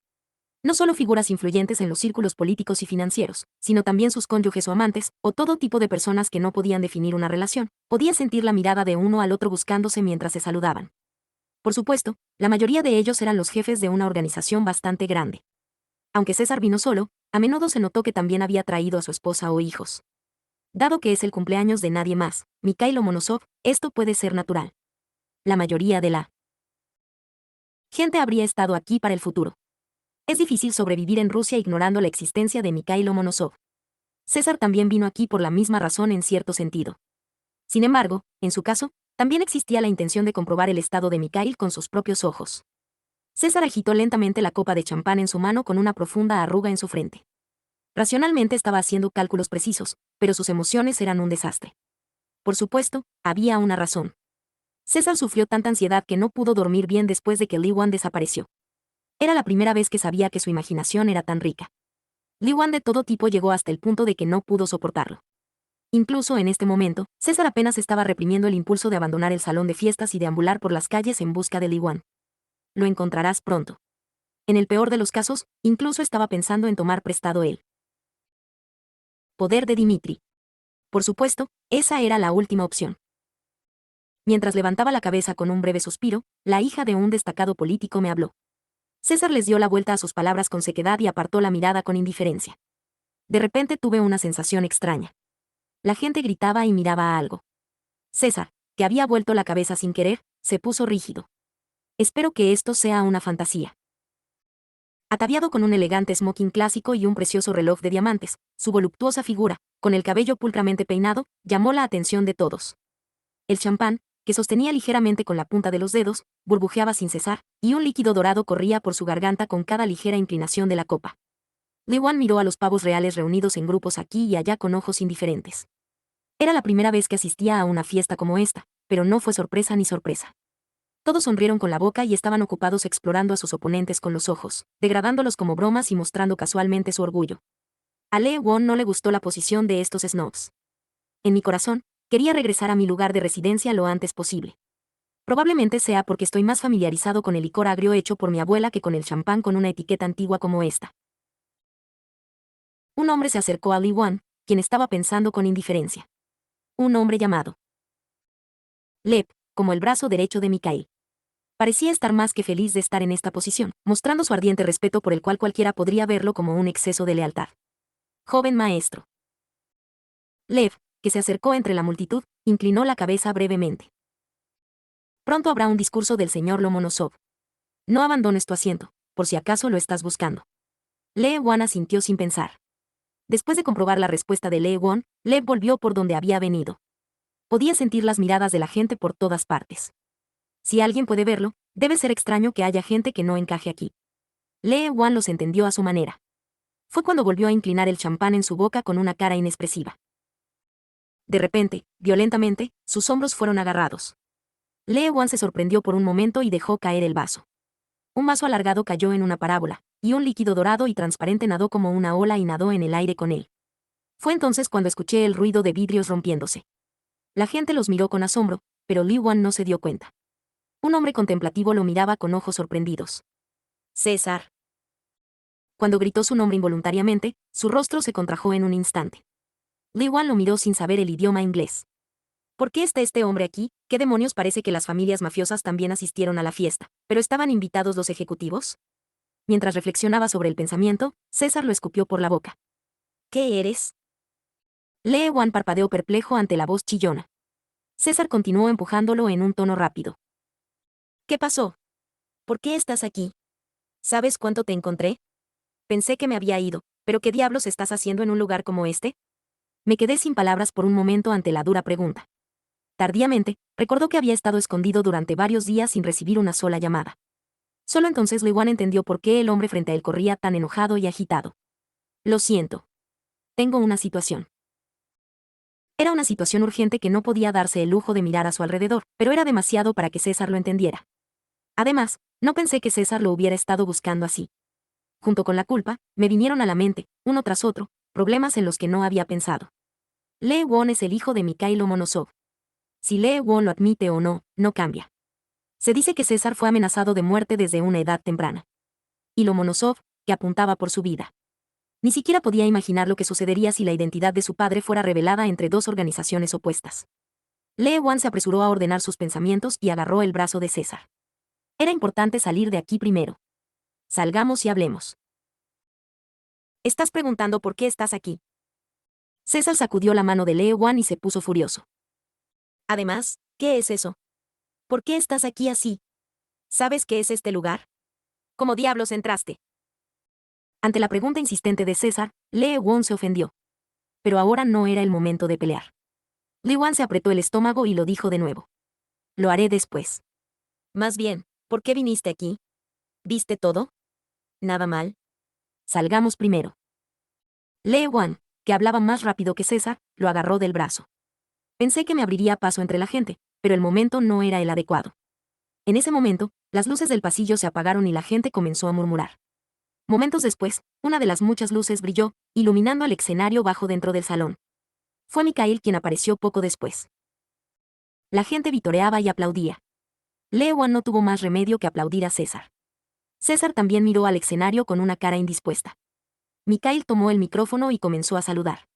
No solo figuras influyentes en los círculos políticos y financieros, sino también sus cónyuges o amantes, o todo tipo de personas que no podían definir una relación. Podía sentir la mirada de uno al otro buscándose mientras se saludaban. Por supuesto, la mayoría de ellos eran los jefes de una organización bastante grande. Aunque César vino solo, a menudo se notó que también había traído a su esposa o hijos. Dado que es el cumpleaños de nadie más, Mikhail Lomonosov, esto puede ser natural. La mayoría de la gente habría estado aquí para el futuro. Es difícil sobrevivir en Rusia ignorando la existencia de Mikhail Lomonosov. César también vino aquí por la misma razón en cierto sentido. Sin embargo, en su caso, también existía la intención de comprobar el estado de Mikhail con sus propios ojos. César agitó lentamente la copa de champán en su mano con una profunda arruga en su frente. Racionalmente estaba haciendo cálculos precisos, pero sus emociones eran un desastre. Por supuesto, había una razón. César sufrió tanta ansiedad que no pudo dormir bien después de que Lee Wan desapareció. Era la primera vez que sabía que su imaginación era tan rica. Lee Wan de todo tipo llegó hasta el punto de que no pudo soportarlo. Incluso en este momento, César apenas estaba reprimiendo el impulso de abandonar el salón de fiestas y deambular por las calles en busca de Lee Wan. Lo encontrarás pronto. En el peor de los casos, incluso estaba pensando en tomar prestado él. Poder de Dimitri. Por supuesto, esa era la última opción. Mientras levantaba la cabeza con un breve suspiro, la hija de un destacado político me habló. César les dio la vuelta a sus palabras con sequedad y apartó la mirada con indiferencia. De repente tuve una sensación extraña. La gente gritaba y miraba a algo. César, que había vuelto la cabeza sin querer, se puso rígido. Espero que esto sea una fantasía. Ataviado con un elegante smoking clásico y un precioso reloj de diamantes, su voluptuosa figura, con el cabello pulcramente peinado, llamó la atención de todos. El champán, que sostenía ligeramente con la punta de los dedos, burbujeaba sin cesar, y un líquido dorado corría por su garganta con cada ligera inclinación de la copa. Lee Wan miró a los pavos reales reunidos en grupos aquí y allá con ojos indiferentes. Era la primera vez que asistía a una fiesta como esta, pero no fue sorpresa ni sorpresa. Todos sonrieron con la boca y estaban ocupados explorando a sus oponentes con los ojos, degradándolos como bromas y mostrando casualmente su orgullo. A Lee Won no le gustó la posición de estos snobs. En mi corazón, quería regresar a mi lugar de residencia lo antes posible. Probablemente sea porque estoy más familiarizado con el licor agrio hecho por mi abuela que con el champán con una etiqueta antigua como esta. Un hombre se acercó a Lee Won, quien estaba pensando con indiferencia. Un hombre llamado Lev, como el brazo derecho de Mikhail. Parecía estar más que feliz de estar en esta posición, mostrando su ardiente respeto por el cual cualquiera podría verlo como un exceso de lealtad. Joven maestro. Lev, que se acercó entre la multitud, inclinó la cabeza brevemente. Pronto habrá un discurso del señor Lomonosov. No abandones tu asiento, por si acaso lo estás buscando. Lee Won asintió sin pensar. Después de comprobar la respuesta de Lee Won, Lev volvió por donde había venido. Podía sentir las miradas de la gente por todas partes. Si alguien puede verlo, debe ser extraño que haya gente que no encaje aquí. Lee Won los entendió a su manera. Fue cuando volvió a inclinar el champán en su boca con una cara inexpresiva. De repente, violentamente, sus hombros fueron agarrados. Lee Won se sorprendió por un momento y dejó caer el vaso. Un vaso alargado cayó en una parábola, y un líquido dorado y transparente nadó como una ola y nadó en el aire con él. Fue entonces cuando escuché el ruido de vidrios rompiéndose. La gente los miró con asombro, pero Lee Won no se dio cuenta. Un hombre contemplativo lo miraba con ojos sorprendidos. César. Cuando gritó su nombre involuntariamente, su rostro se contrajo en un instante. Lee Won lo miró sin saber el idioma inglés. ¿Por qué está este hombre aquí? ¿Qué demonios parece que las familias mafiosas también asistieron a la fiesta? ¿Pero estaban invitados los ejecutivos? Mientras reflexionaba sobre el pensamiento, César lo escupió por la boca. ¿Qué eres? Lee Won parpadeó perplejo ante la voz chillona. César continuó empujándolo en un tono rápido. ¿Qué pasó? ¿Por qué estás aquí? ¿Sabes cuánto te encontré? Pensé que me había ido, pero ¿qué diablos estás haciendo en un lugar como este? Me quedé sin palabras por un momento ante la dura pregunta. Tardíamente, recordó que había estado escondido durante varios días sin recibir una sola llamada. Solo entonces Lee Won entendió por qué el hombre frente a él corría tan enojado y agitado. Lo siento. Tengo una situación. Era una situación urgente que no podía darse el lujo de mirar a su alrededor, pero era demasiado para que César lo entendiera. Además, no pensé que César lo hubiera estado buscando así. Junto con la culpa, me vinieron a la mente, uno tras otro, problemas en los que no había pensado. Lee Won es el hijo de Mikhail Lomonosov. Si Lee Won lo admite o no, no cambia. Se dice que César fue amenazado de muerte desde una edad temprana. Y Lomonosov, que apuntaba por su vida. Ni siquiera podía imaginar lo que sucedería si la identidad de su padre fuera revelada entre dos organizaciones opuestas. Lee Won se apresuró a ordenar sus pensamientos y agarró el brazo de César. Era importante salir de aquí primero. Salgamos y hablemos. Estás preguntando por qué estás aquí. César sacudió la mano de Lee Won y se puso furioso. Además, ¿qué es eso? ¿Por qué estás aquí así? ¿Sabes qué es este lugar? ¿Cómo diablos entraste? Ante la pregunta insistente de César, Lee Won se ofendió. Pero ahora no era el momento de pelear. Lee Won se apretó el estómago y lo dijo de nuevo. Lo haré después. Más bien, ¿por qué viniste aquí? ¿Viste todo? Nada mal. Salgamos primero. Lee Won, que hablaba más rápido que César, lo agarró del brazo. Pensé que me abriría paso entre la gente, pero el momento no era el adecuado. En ese momento, las luces del pasillo se apagaron y la gente comenzó a murmurar. Momentos después, una de las muchas luces brilló, iluminando el escenario bajo dentro del salón. Fue Mikhail quien apareció poco después. La gente vitoreaba y aplaudía. Lee Won no tuvo más remedio que aplaudir a César. César también miró al escenario con una cara indispuesta. Mikhail tomó el micrófono y comenzó a saludar.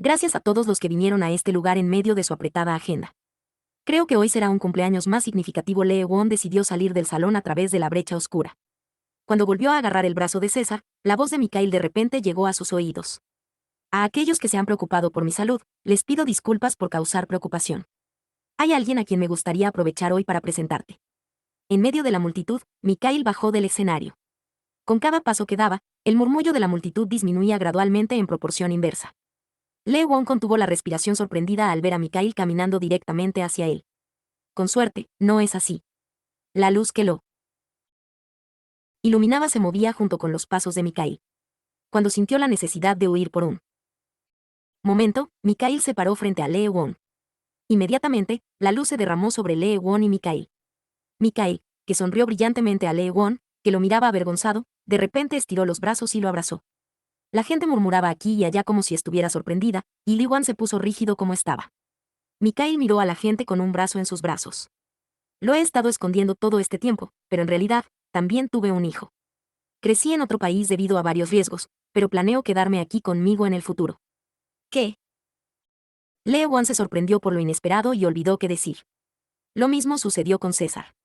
Gracias a todos los que vinieron a este lugar en medio de su apretada agenda. Creo que hoy será un cumpleaños más significativo. Lee Won decidió salir del salón a través de la brecha oscura. Cuando volvió a agarrar el brazo de César, la voz de Mikhail de repente llegó a sus oídos. A aquellos que se han preocupado por mi salud, les pido disculpas por causar preocupación. Hay alguien a quien me gustaría aprovechar hoy para presentarte. En medio de la multitud, Mikhail bajó del escenario. Con cada paso que daba, el murmullo de la multitud disminuía gradualmente en proporción inversa. Lee Won contuvo la respiración sorprendida al ver a Mikhail caminando directamente hacia él. Con suerte, no es así. La luz que lo iluminaba se movía junto con los pasos de Mikhail. Cuando sintió la necesidad de huir por un momento, Mikhail se paró frente a Lee Won. Inmediatamente, la luz se derramó sobre Lee Won y Mikhail. Mikhail, que sonrió brillantemente a Lee Won, que lo miraba avergonzado, de repente estiró los brazos y lo abrazó. La gente murmuraba aquí y allá como si estuviera sorprendida, y Lee Won se puso rígido como estaba. Mikhail miró a la gente con un brazo en sus brazos. Lo he estado escondiendo todo este tiempo, pero en realidad, también tuve un hijo. Crecí en otro país debido a varios riesgos, pero planeo quedarme aquí conmigo en el futuro. ¿Qué? Lee Won se sorprendió por lo inesperado y olvidó qué decir. Lo mismo sucedió con César.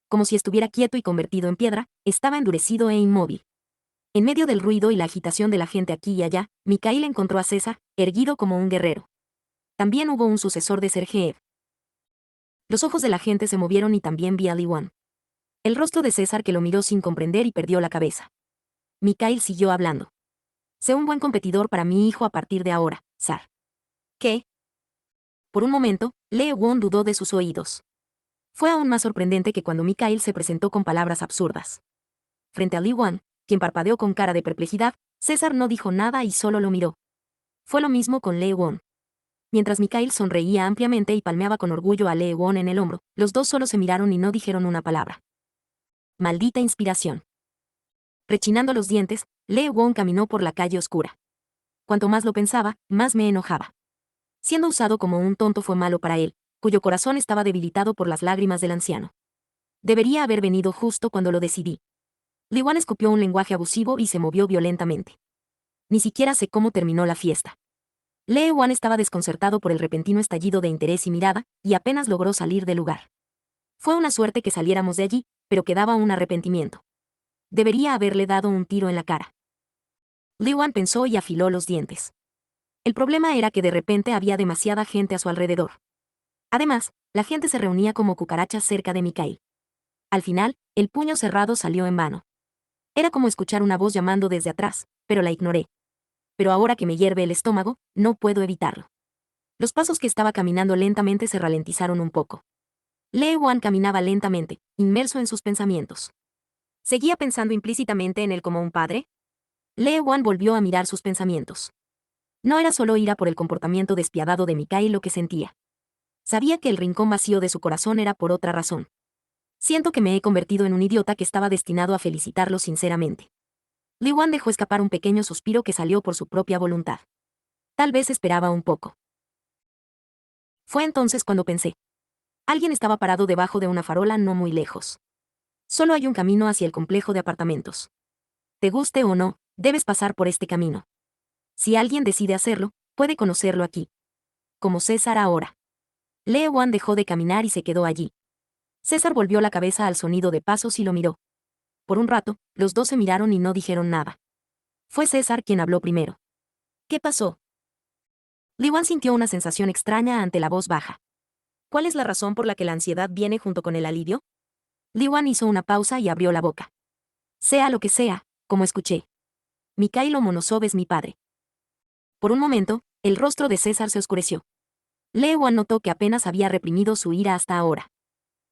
Como si estuviera quieto y convertido en piedra, estaba endurecido e inmóvil. En medio del ruido y la agitación de la gente aquí y allá, Mikhail encontró a César, erguido como un guerrero. También hubo un sucesor de Sergeev. Los ojos de la gente se movieron y también vi a Lee Won. El rostro de César que lo miró sin comprender y perdió la cabeza. Mikhail siguió hablando. Sé un buen competidor para mi hijo a partir de ahora, Sar. ¿Qué? Por un momento, Lee Won dudó de sus oídos. Fue aún más sorprendente que cuando Mikhail se presentó con palabras absurdas. Frente a Lee Won, quien parpadeó con cara de perplejidad, César no dijo nada y solo lo miró. Fue lo mismo con Lee Won. Mientras Mikhail sonreía ampliamente y palmeaba con orgullo a Lee Won en el hombro, los dos solo se miraron y no dijeron una palabra. Maldita inspiración. Rechinando los dientes, Lee Won caminó por la calle oscura. Cuanto más lo pensaba, más me enojaba. Siendo usado como un tonto fue malo para él, cuyo corazón estaba debilitado por las lágrimas del anciano. Debería haber venido justo cuando lo decidí. Lee Won escupió un lenguaje abusivo y se movió violentamente. Ni siquiera sé cómo terminó la fiesta. Lee Won estaba desconcertado por el repentino estallido de interés y mirada, y apenas logró salir del lugar. Fue una suerte que saliéramos de allí, pero quedaba un arrepentimiento. Debería haberle dado un tiro en la cara. Lee Won pensó y afiló los dientes. El problema era que de repente había demasiada gente a su alrededor. Además, la gente se reunía como cucarachas cerca de Mikhail. Al final, el puño cerrado salió en vano. Era como escuchar una voz llamando desde atrás, pero la ignoré. Pero ahora que me hierve el estómago, no puedo evitarlo. Los pasos que estaba caminando lentamente se ralentizaron un poco. Lee Won caminaba lentamente, inmerso en sus pensamientos. ¿Seguía pensando implícitamente en él como un padre? Lee Won volvió a mirar sus pensamientos. No era solo ira por el comportamiento despiadado de Mikhail lo que sentía. Sabía que el rincón vacío de su corazón era por otra razón. Siento que me he convertido en un idiota que estaba destinado a felicitarlo sinceramente. Lee Won dejó escapar un pequeño suspiro que salió por su propia voluntad. Tal vez esperaba un poco. Fue entonces cuando pensé. Alguien estaba parado debajo de una farola no muy lejos. Solo hay un camino hacia el complejo de apartamentos. Te guste o no, debes pasar por este camino. Si alguien decide hacerlo, puede conocerlo aquí. Como César ahora. Lee Won dejó de caminar y se quedó allí. César volvió la cabeza al sonido de pasos y lo miró. Por un rato, los dos se miraron y no dijeron nada. Fue César quien habló primero. ¿Qué pasó? Lee Won sintió una sensación extraña ante la voz baja. ¿Cuál es la razón por la que la ansiedad viene junto con el alivio? Lee Won hizo una pausa y abrió la boca. Sea lo que sea, como escuché. Mikhail Lomonosov es mi padre. Por un momento, el rostro de César se oscureció. Lee Won notó que apenas había reprimido su ira hasta ahora.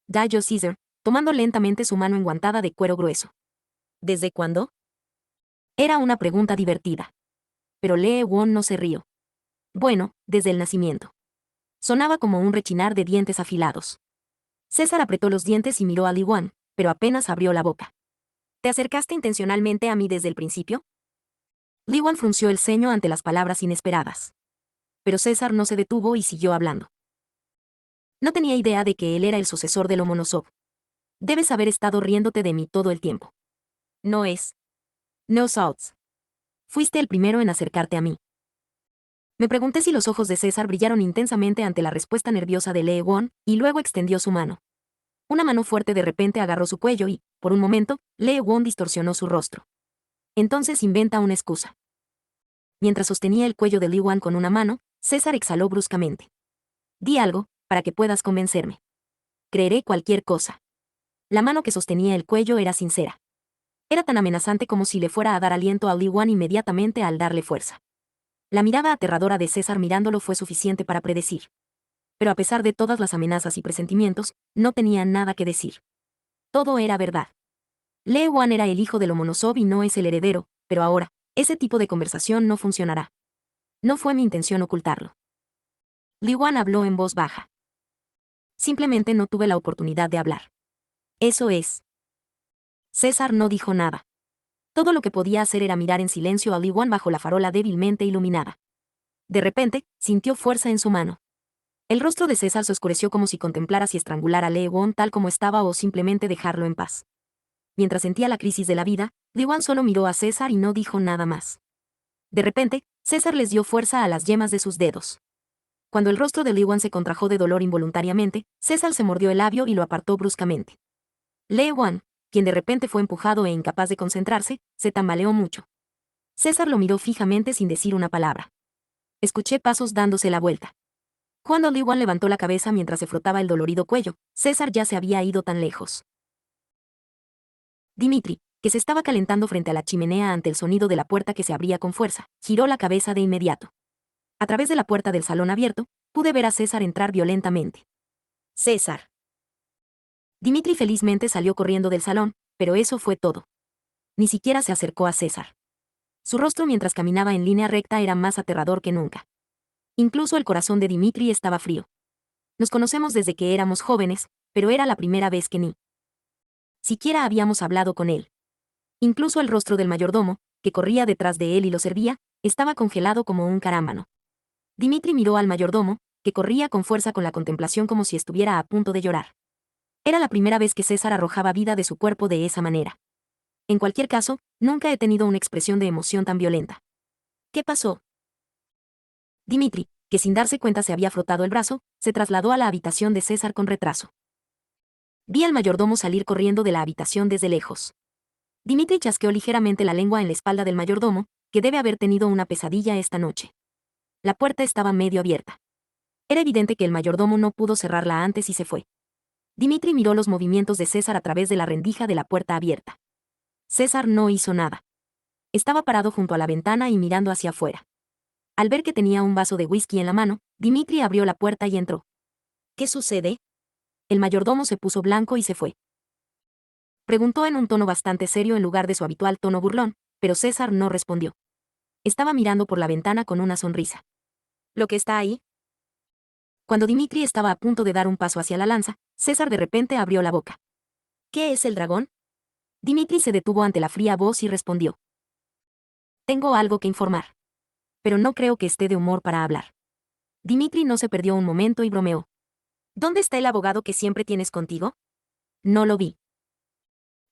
Dayo Caesar, tomando lentamente su mano enguantada de cuero grueso. ¿Desde cuándo? Era una pregunta divertida. Pero Lee Won no se rió. Bueno, desde el nacimiento. Sonaba como un rechinar de dientes afilados. César apretó los dientes y miró a Lee Won, pero apenas abrió la boca. ¿Te acercaste intencionalmente a mí desde el principio? Lee Won frunció el ceño ante las palabras inesperadas. Pero César no se detuvo y siguió hablando. No tenía idea de que él era el sucesor de Lomonosov. Debes haber estado riéndote de mí todo el tiempo. No es. No Salts. Fuiste el primero en acercarte a mí. Me pregunté si los ojos de César brillaron intensamente ante la respuesta nerviosa de Lee Won, y luego extendió su mano. Una mano fuerte de repente agarró su cuello y, por un momento, Lee Won distorsionó su rostro. Entonces inventa una excusa. Mientras sostenía el cuello de Lee Won con una mano, César exhaló bruscamente. Di algo, para que puedas convencerme. Creeré cualquier cosa. La mano que sostenía el cuello era sincera. Era tan amenazante como si le fuera a dar aliento a Lee Won inmediatamente al darle fuerza. La mirada aterradora de César mirándolo fue suficiente para predecir. Pero a pesar de todas las amenazas y presentimientos, no tenía nada que decir. Todo era verdad. Lee Won era el hijo de Lomonosov y no es el heredero, pero ahora, ese tipo de conversación no funcionará. No fue mi intención ocultarlo. Lee Won habló en voz baja. Simplemente no tuve la oportunidad de hablar. Eso es. César no dijo nada. Todo lo que podía hacer era mirar en silencio a Li Wan bajo la farola débilmente iluminada. De repente, sintió fuerza en su mano. El rostro de César se oscureció como si contemplara si estrangular a Li Wan tal como estaba o simplemente dejarlo en paz. Mientras sentía la crisis de la vida, Li Wan solo miró a César y no dijo nada más. De repente, César les dio fuerza a las yemas de sus dedos. Cuando el rostro de Li Wan se contrajo de dolor involuntariamente, César se mordió el labio y lo apartó bruscamente. Li Wan, quien de repente fue empujado e incapaz de concentrarse, se tambaleó mucho. César lo miró fijamente sin decir una palabra. Escuché pasos dándose la vuelta. Cuando Li Wan levantó la cabeza mientras se frotaba el dolorido cuello, César ya se había ido tan lejos. Dimitri, que se estaba calentando frente a la chimenea ante el sonido de la puerta que se abría con fuerza, giró la cabeza de inmediato. A través de la puerta del salón abierto, pude ver a César entrar violentamente. César. Dimitri felizmente salió corriendo del salón, pero eso fue todo. Ni siquiera se acercó a César. Su rostro mientras caminaba en línea recta era más aterrador que nunca. Incluso el corazón de Dimitri estaba frío. Nos conocemos desde que éramos jóvenes, pero era la primera vez que ni siquiera habíamos hablado con él. Incluso el rostro del mayordomo, que corría detrás de él y lo servía, estaba congelado como un carámbano. Dimitri miró al mayordomo, que corría con fuerza con la contemplación como si estuviera a punto de llorar. Era la primera vez que César arrojaba vida de su cuerpo de esa manera. En cualquier caso, nunca he tenido una expresión de emoción tan violenta. ¿Qué pasó? Dimitri, que sin darse cuenta se había frotado el brazo, se trasladó a la habitación de César con retraso. Vi al mayordomo salir corriendo de la habitación desde lejos. Dimitri chasqueó ligeramente la lengua en la espalda del mayordomo, que debe haber tenido una pesadilla esta noche. La puerta estaba medio abierta. Era evidente que el mayordomo no pudo cerrarla antes y se fue. Dimitri miró los movimientos de César a través de la rendija de la puerta abierta. César no hizo nada. Estaba parado junto a la ventana y mirando hacia afuera. Al ver que tenía un vaso de whisky en la mano, Dimitri abrió la puerta y entró. ¿Qué sucede? El mayordomo se puso blanco y se fue. Preguntó en un tono bastante serio en lugar de su habitual tono burlón, pero César no respondió. Estaba mirando por la ventana con una sonrisa. ¿Lo que está ahí? Cuando Dimitri estaba a punto de dar un paso hacia la lanza, César de repente abrió la boca. ¿Qué es el dragón? Dimitri se detuvo ante la fría voz y respondió. Tengo algo que informar. Pero no creo que esté de humor para hablar. Dimitri no se perdió un momento y bromeó. ¿Dónde está el abogado que siempre tienes contigo? No lo vi.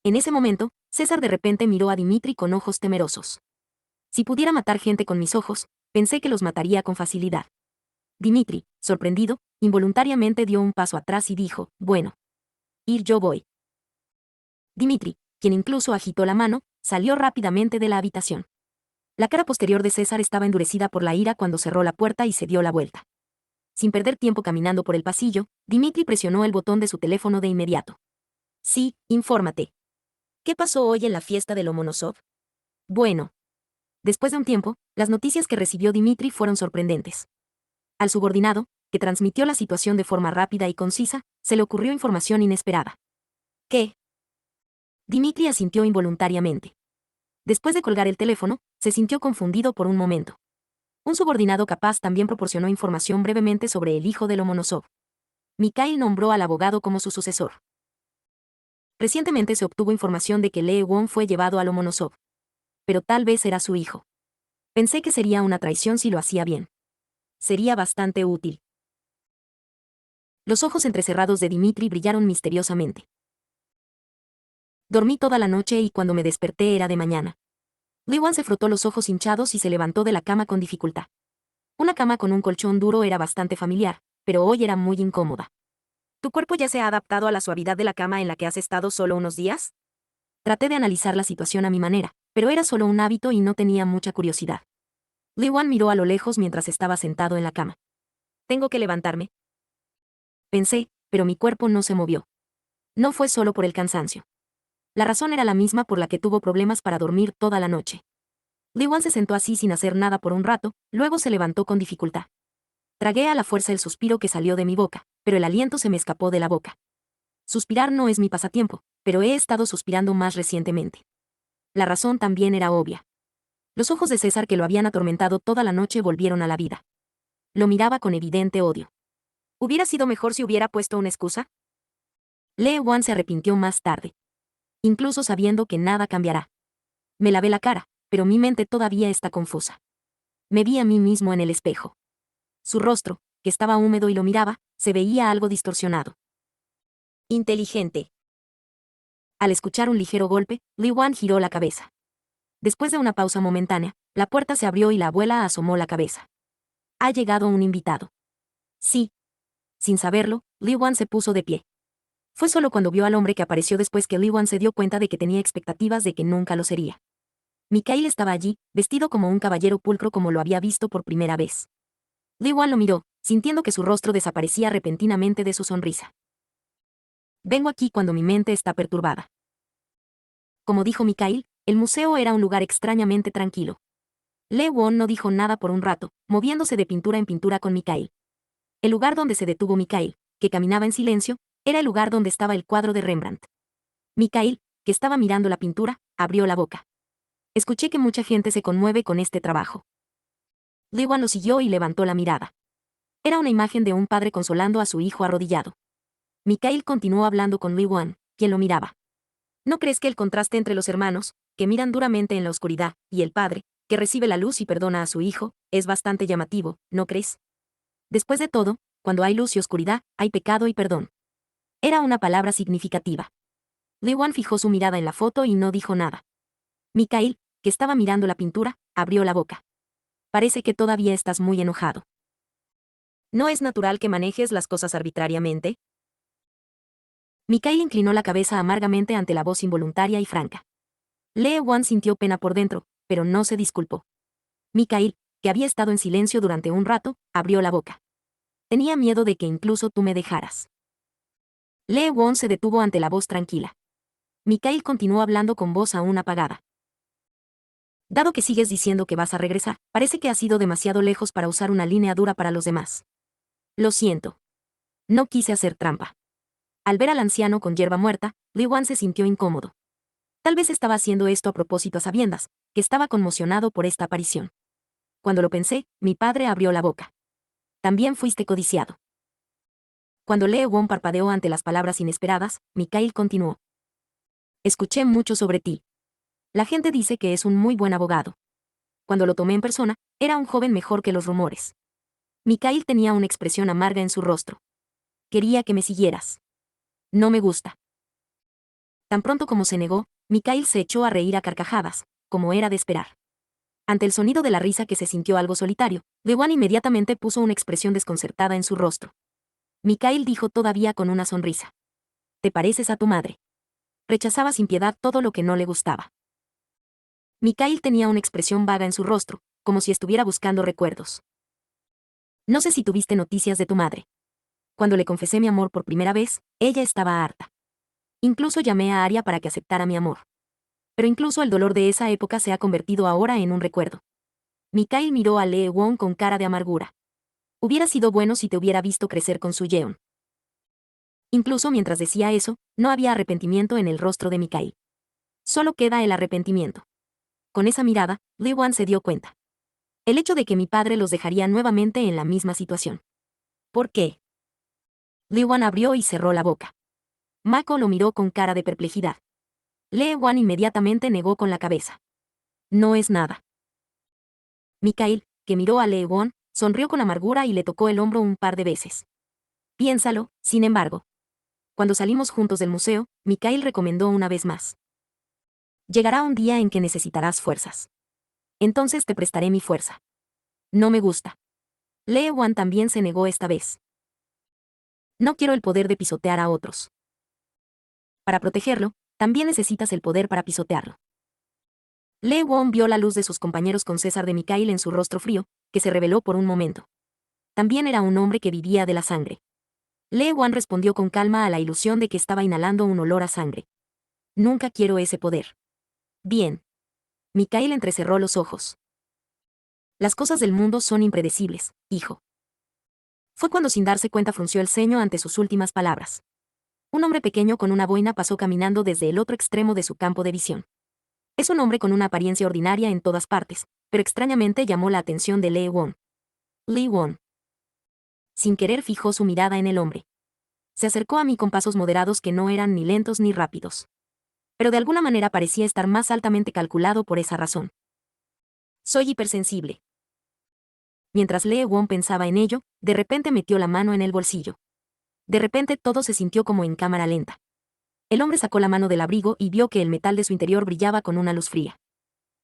En ese momento, César de repente miró a Dimitri con ojos temerosos. Si pudiera matar gente con mis ojos, pensé que los mataría con facilidad. Dimitri, sorprendido, involuntariamente dio un paso atrás y dijo, bueno. Ir yo voy. Dimitri, quien incluso agitó la mano, salió rápidamente de la habitación. La cara posterior de César estaba endurecida por la ira cuando cerró la puerta y se dio la vuelta. Sin perder tiempo caminando por el pasillo, Dimitri presionó el botón de su teléfono de inmediato. Sí, infórmate. ¿Qué pasó hoy en la fiesta de Lomonosov? Bueno. Después de un tiempo, las noticias que recibió Dimitri fueron sorprendentes. Al subordinado, que transmitió la situación de forma rápida y concisa, se le ocurrió información inesperada. ¿Qué? Dimitri asintió involuntariamente. Después de colgar el teléfono, se sintió confundido por un momento. Un subordinado capaz también proporcionó información brevemente sobre el hijo de Lomonosov. Mikhail nombró al abogado como su sucesor. Recientemente se obtuvo información de que Lee Won fue llevado a Lomonosov. Pero tal vez era su hijo. Pensé que sería una traición si lo hacía bien. Sería bastante útil. Los ojos entrecerrados de Dimitri brillaron misteriosamente. Dormí toda la noche y cuando me desperté era de mañana. Li Wan se frotó los ojos hinchados y se levantó de la cama con dificultad. Una cama con un colchón duro era bastante familiar, pero hoy era muy incómoda. ¿Tu cuerpo ya se ha adaptado a la suavidad de la cama en la que has estado solo unos días? Traté de analizar la situación a mi manera, pero era solo un hábito y no tenía mucha curiosidad. Li Wan miró a lo lejos mientras estaba sentado en la cama. Tengo que levantarme. Pensé, pero mi cuerpo no se movió. No fue solo por el cansancio. La razón era la misma por la que tuvo problemas para dormir toda la noche. Li Wan se sentó así sin hacer nada por un rato, luego se levantó con dificultad. Tragué a la fuerza el suspiro que salió de mi boca, pero el aliento se me escapó de la boca. Suspirar no es mi pasatiempo, pero he estado suspirando más recientemente. La razón también era obvia. Los ojos de César que lo habían atormentado toda la noche volvieron a la vida. Lo miraba con evidente odio. ¿Hubiera sido mejor si hubiera puesto una excusa? Lee Wan se arrepintió más tarde. Incluso sabiendo que nada cambiará. Me lavé la cara, pero mi mente todavía está confusa. Me vi a mí mismo en el espejo. Su rostro, que estaba húmedo y lo miraba, se veía algo distorsionado. Inteligente. Al escuchar un ligero golpe, Li Wan giró la cabeza. Después de una pausa momentánea, la puerta se abrió y la abuela asomó la cabeza. Ha llegado un invitado. Sí. Sin saberlo, Li Wan se puso de pie. Fue solo cuando vio al hombre que apareció después que Li Wan se dio cuenta de que tenía expectativas de que nunca lo sería. Mikhail estaba allí, vestido como un caballero pulcro como lo había visto por primera vez. Li Wan lo miró, sintiendo que su rostro desaparecía repentinamente de su sonrisa. Vengo aquí cuando mi mente está perturbada. Como dijo Mikhail, el museo era un lugar extrañamente tranquilo. Lee Won no dijo nada por un rato, moviéndose de pintura en pintura con Mikhail. El lugar donde se detuvo Mikhail, que caminaba en silencio, era el lugar donde estaba el cuadro de Rembrandt. Mikhail, que estaba mirando la pintura, abrió la boca. Escuché que mucha gente se conmueve con este trabajo. Lee Won lo siguió y levantó la mirada. Era una imagen de un padre consolando a su hijo arrodillado. Mikhail continuó hablando con Lee Won, quien lo miraba. ¿No crees que el contraste entre los hermanos, que miran duramente en la oscuridad, y el padre, que recibe la luz y perdona a su hijo, es bastante llamativo, no crees? Después de todo, cuando hay luz y oscuridad, hay pecado y perdón. Era una palabra significativa. Li Wan fijó su mirada en la foto y no dijo nada. Mikhail, que estaba mirando la pintura, abrió la boca. Parece que todavía estás muy enojado. ¿No es natural que manejes las cosas arbitrariamente? Mikhail inclinó la cabeza amargamente ante la voz involuntaria y franca. Lee Wan sintió pena por dentro, pero no se disculpó. Mikhail, que había estado en silencio durante un rato, abrió la boca. Tenía miedo de que incluso tú me dejaras. Lee Won se detuvo ante la voz tranquila. Mikhail continuó hablando con voz aún apagada. Dado que sigues diciendo que vas a regresar, parece que has ido demasiado lejos para usar una línea dura para los demás. Lo siento. No quise hacer trampa. Al ver al anciano con hierba muerta, Li Wan se sintió incómodo. Tal vez estaba haciendo esto a propósito a sabiendas, que estaba conmocionado por esta aparición. Cuando lo pensé, mi padre abrió la boca. También fuiste codiciado. Cuando Lee Won parpadeó ante las palabras inesperadas, Mikhail continuó. Escuché mucho sobre ti. La gente dice que es un muy buen abogado. Cuando lo tomé en persona, era un joven mejor que los rumores. Mikhail tenía una expresión amarga en su rostro. Quería que me siguieras. No me gusta. Tan pronto como se negó, Mikhail se echó a reír a carcajadas, como era de esperar. Ante el sonido de la risa que se sintió algo solitario, Lee Wan inmediatamente puso una expresión desconcertada en su rostro. Mikhail dijo todavía con una sonrisa. Te pareces a tu madre. Rechazaba sin piedad todo lo que no le gustaba. Mikhail tenía una expresión vaga en su rostro, como si estuviera buscando recuerdos. No sé si tuviste noticias de tu madre. Cuando le confesé mi amor por primera vez, ella estaba harta. Incluso llamé a Arya para que aceptara mi amor. Pero incluso el dolor de esa época se ha convertido ahora en un recuerdo. Mikhail miró a Lee Won con cara de amargura. Hubiera sido bueno si te hubiera visto crecer con Su Yeon. Incluso mientras decía eso, no había arrepentimiento en el rostro de Mikhail. Solo queda el arrepentimiento. Con esa mirada, Lee Wan se dio cuenta. El hecho de que mi padre los dejaría nuevamente en la misma situación. ¿Por qué? Lee Wan abrió y cerró la boca. Mako lo miró con cara de perplejidad. Lee Wan inmediatamente negó con la cabeza. No es nada. Mikhail, que miró a Lee Wan, sonrió con amargura y le tocó el hombro un par de veces. Piénsalo, sin embargo. Cuando salimos juntos del museo, Mikhail recomendó una vez más. Llegará un día en que necesitarás fuerzas. Entonces te prestaré mi fuerza. No me gusta. Lee Wan también se negó esta vez. No quiero el poder de pisotear a otros. Para protegerlo, también necesitas el poder para pisotearlo. Lee Won vio la luz de sus compañeros con César de Mikhail en su rostro frío, que se reveló por un momento. También era un hombre que vivía de la sangre. Lee Wan respondió con calma a la ilusión de que estaba inhalando un olor a sangre. Nunca quiero ese poder. Bien. Mikhail entrecerró los ojos. Las cosas del mundo son impredecibles, hijo. Fue cuando sin darse cuenta frunció el ceño ante sus últimas palabras. Un hombre pequeño con una boina pasó caminando desde el otro extremo de su campo de visión. Es un hombre con una apariencia ordinaria en todas partes, pero extrañamente llamó la atención de Lee Won. Lee Won. Sin querer fijó su mirada en el hombre. Se acercó a mí con pasos moderados que no eran ni lentos ni rápidos. Pero de alguna manera parecía estar más altamente calculado por esa razón. Soy hipersensible. Mientras Lee Won pensaba en ello, de repente metió la mano en el bolsillo. De repente todo se sintió como en cámara lenta. El hombre sacó la mano del abrigo y vio que el metal de su interior brillaba con una luz fría.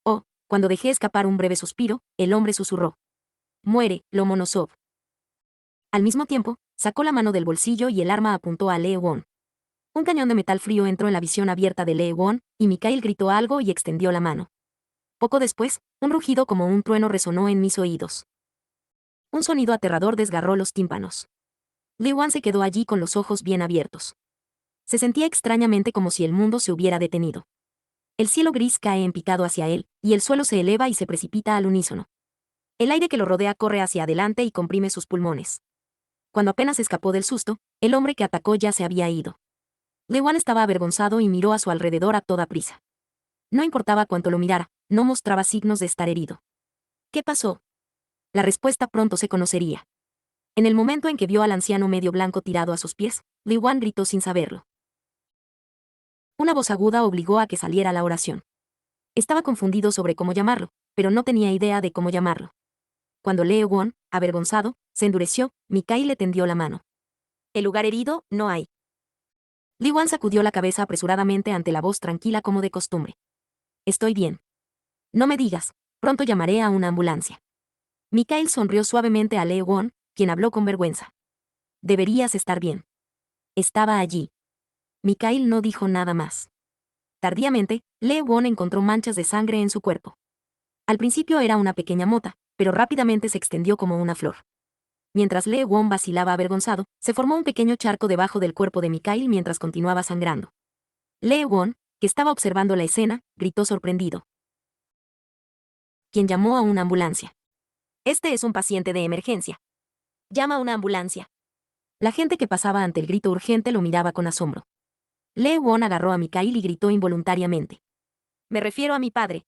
Oh, cuando dejé escapar un breve suspiro, el hombre susurró. Muere, Lomonosov. Al mismo tiempo, sacó la mano del bolsillo y el arma apuntó a Lee Won. Un cañón de metal frío entró en la visión abierta de Lee Won, y Mikhail gritó algo y extendió la mano. Poco después, un rugido como un trueno resonó en mis oídos. Un sonido aterrador desgarró los tímpanos. Lee Won se quedó allí con los ojos bien abiertos. Se sentía extrañamente como si el mundo se hubiera detenido. El cielo gris cae en picado hacia él, y el suelo se eleva y se precipita al unísono. El aire que lo rodea corre hacia adelante y comprime sus pulmones. Cuando apenas escapó del susto, el hombre que atacó ya se había ido. Lee Won estaba avergonzado y miró a su alrededor a toda prisa. No importaba cuánto lo mirara, no mostraba signos de estar herido. ¿Qué pasó? La respuesta pronto se conocería. En el momento en que vio al anciano medio blanco tirado a sus pies, Lee Won gritó sin saberlo. Una voz aguda obligó a que saliera la oración. Estaba confundido sobre cómo llamarlo, pero no tenía idea de cómo llamarlo. Cuando Lee Won, avergonzado, se endureció, Mikhail le tendió la mano. El lugar herido, no hay. Lee Won sacudió la cabeza apresuradamente ante la voz tranquila como de costumbre. Estoy bien. No me digas, pronto llamaré a una ambulancia. Mikhail sonrió suavemente a Lee Won, quien habló con vergüenza. Deberías estar bien. Estaba allí. Mikhail no dijo nada más. Tardíamente, Lee Won encontró manchas de sangre en su cuerpo. Al principio era una pequeña mota, pero rápidamente se extendió como una flor. Mientras Lee Won vacilaba avergonzado, se formó un pequeño charco debajo del cuerpo de Mikhail mientras continuaba sangrando. Lee Won, que estaba observando la escena, gritó sorprendido. ¿Quién llamó a una ambulancia? Este es un paciente de emergencia. Llama a una ambulancia. La gente que pasaba ante el grito urgente lo miraba con asombro. Lee Won agarró a Mikhail y gritó involuntariamente. Me refiero a mi padre,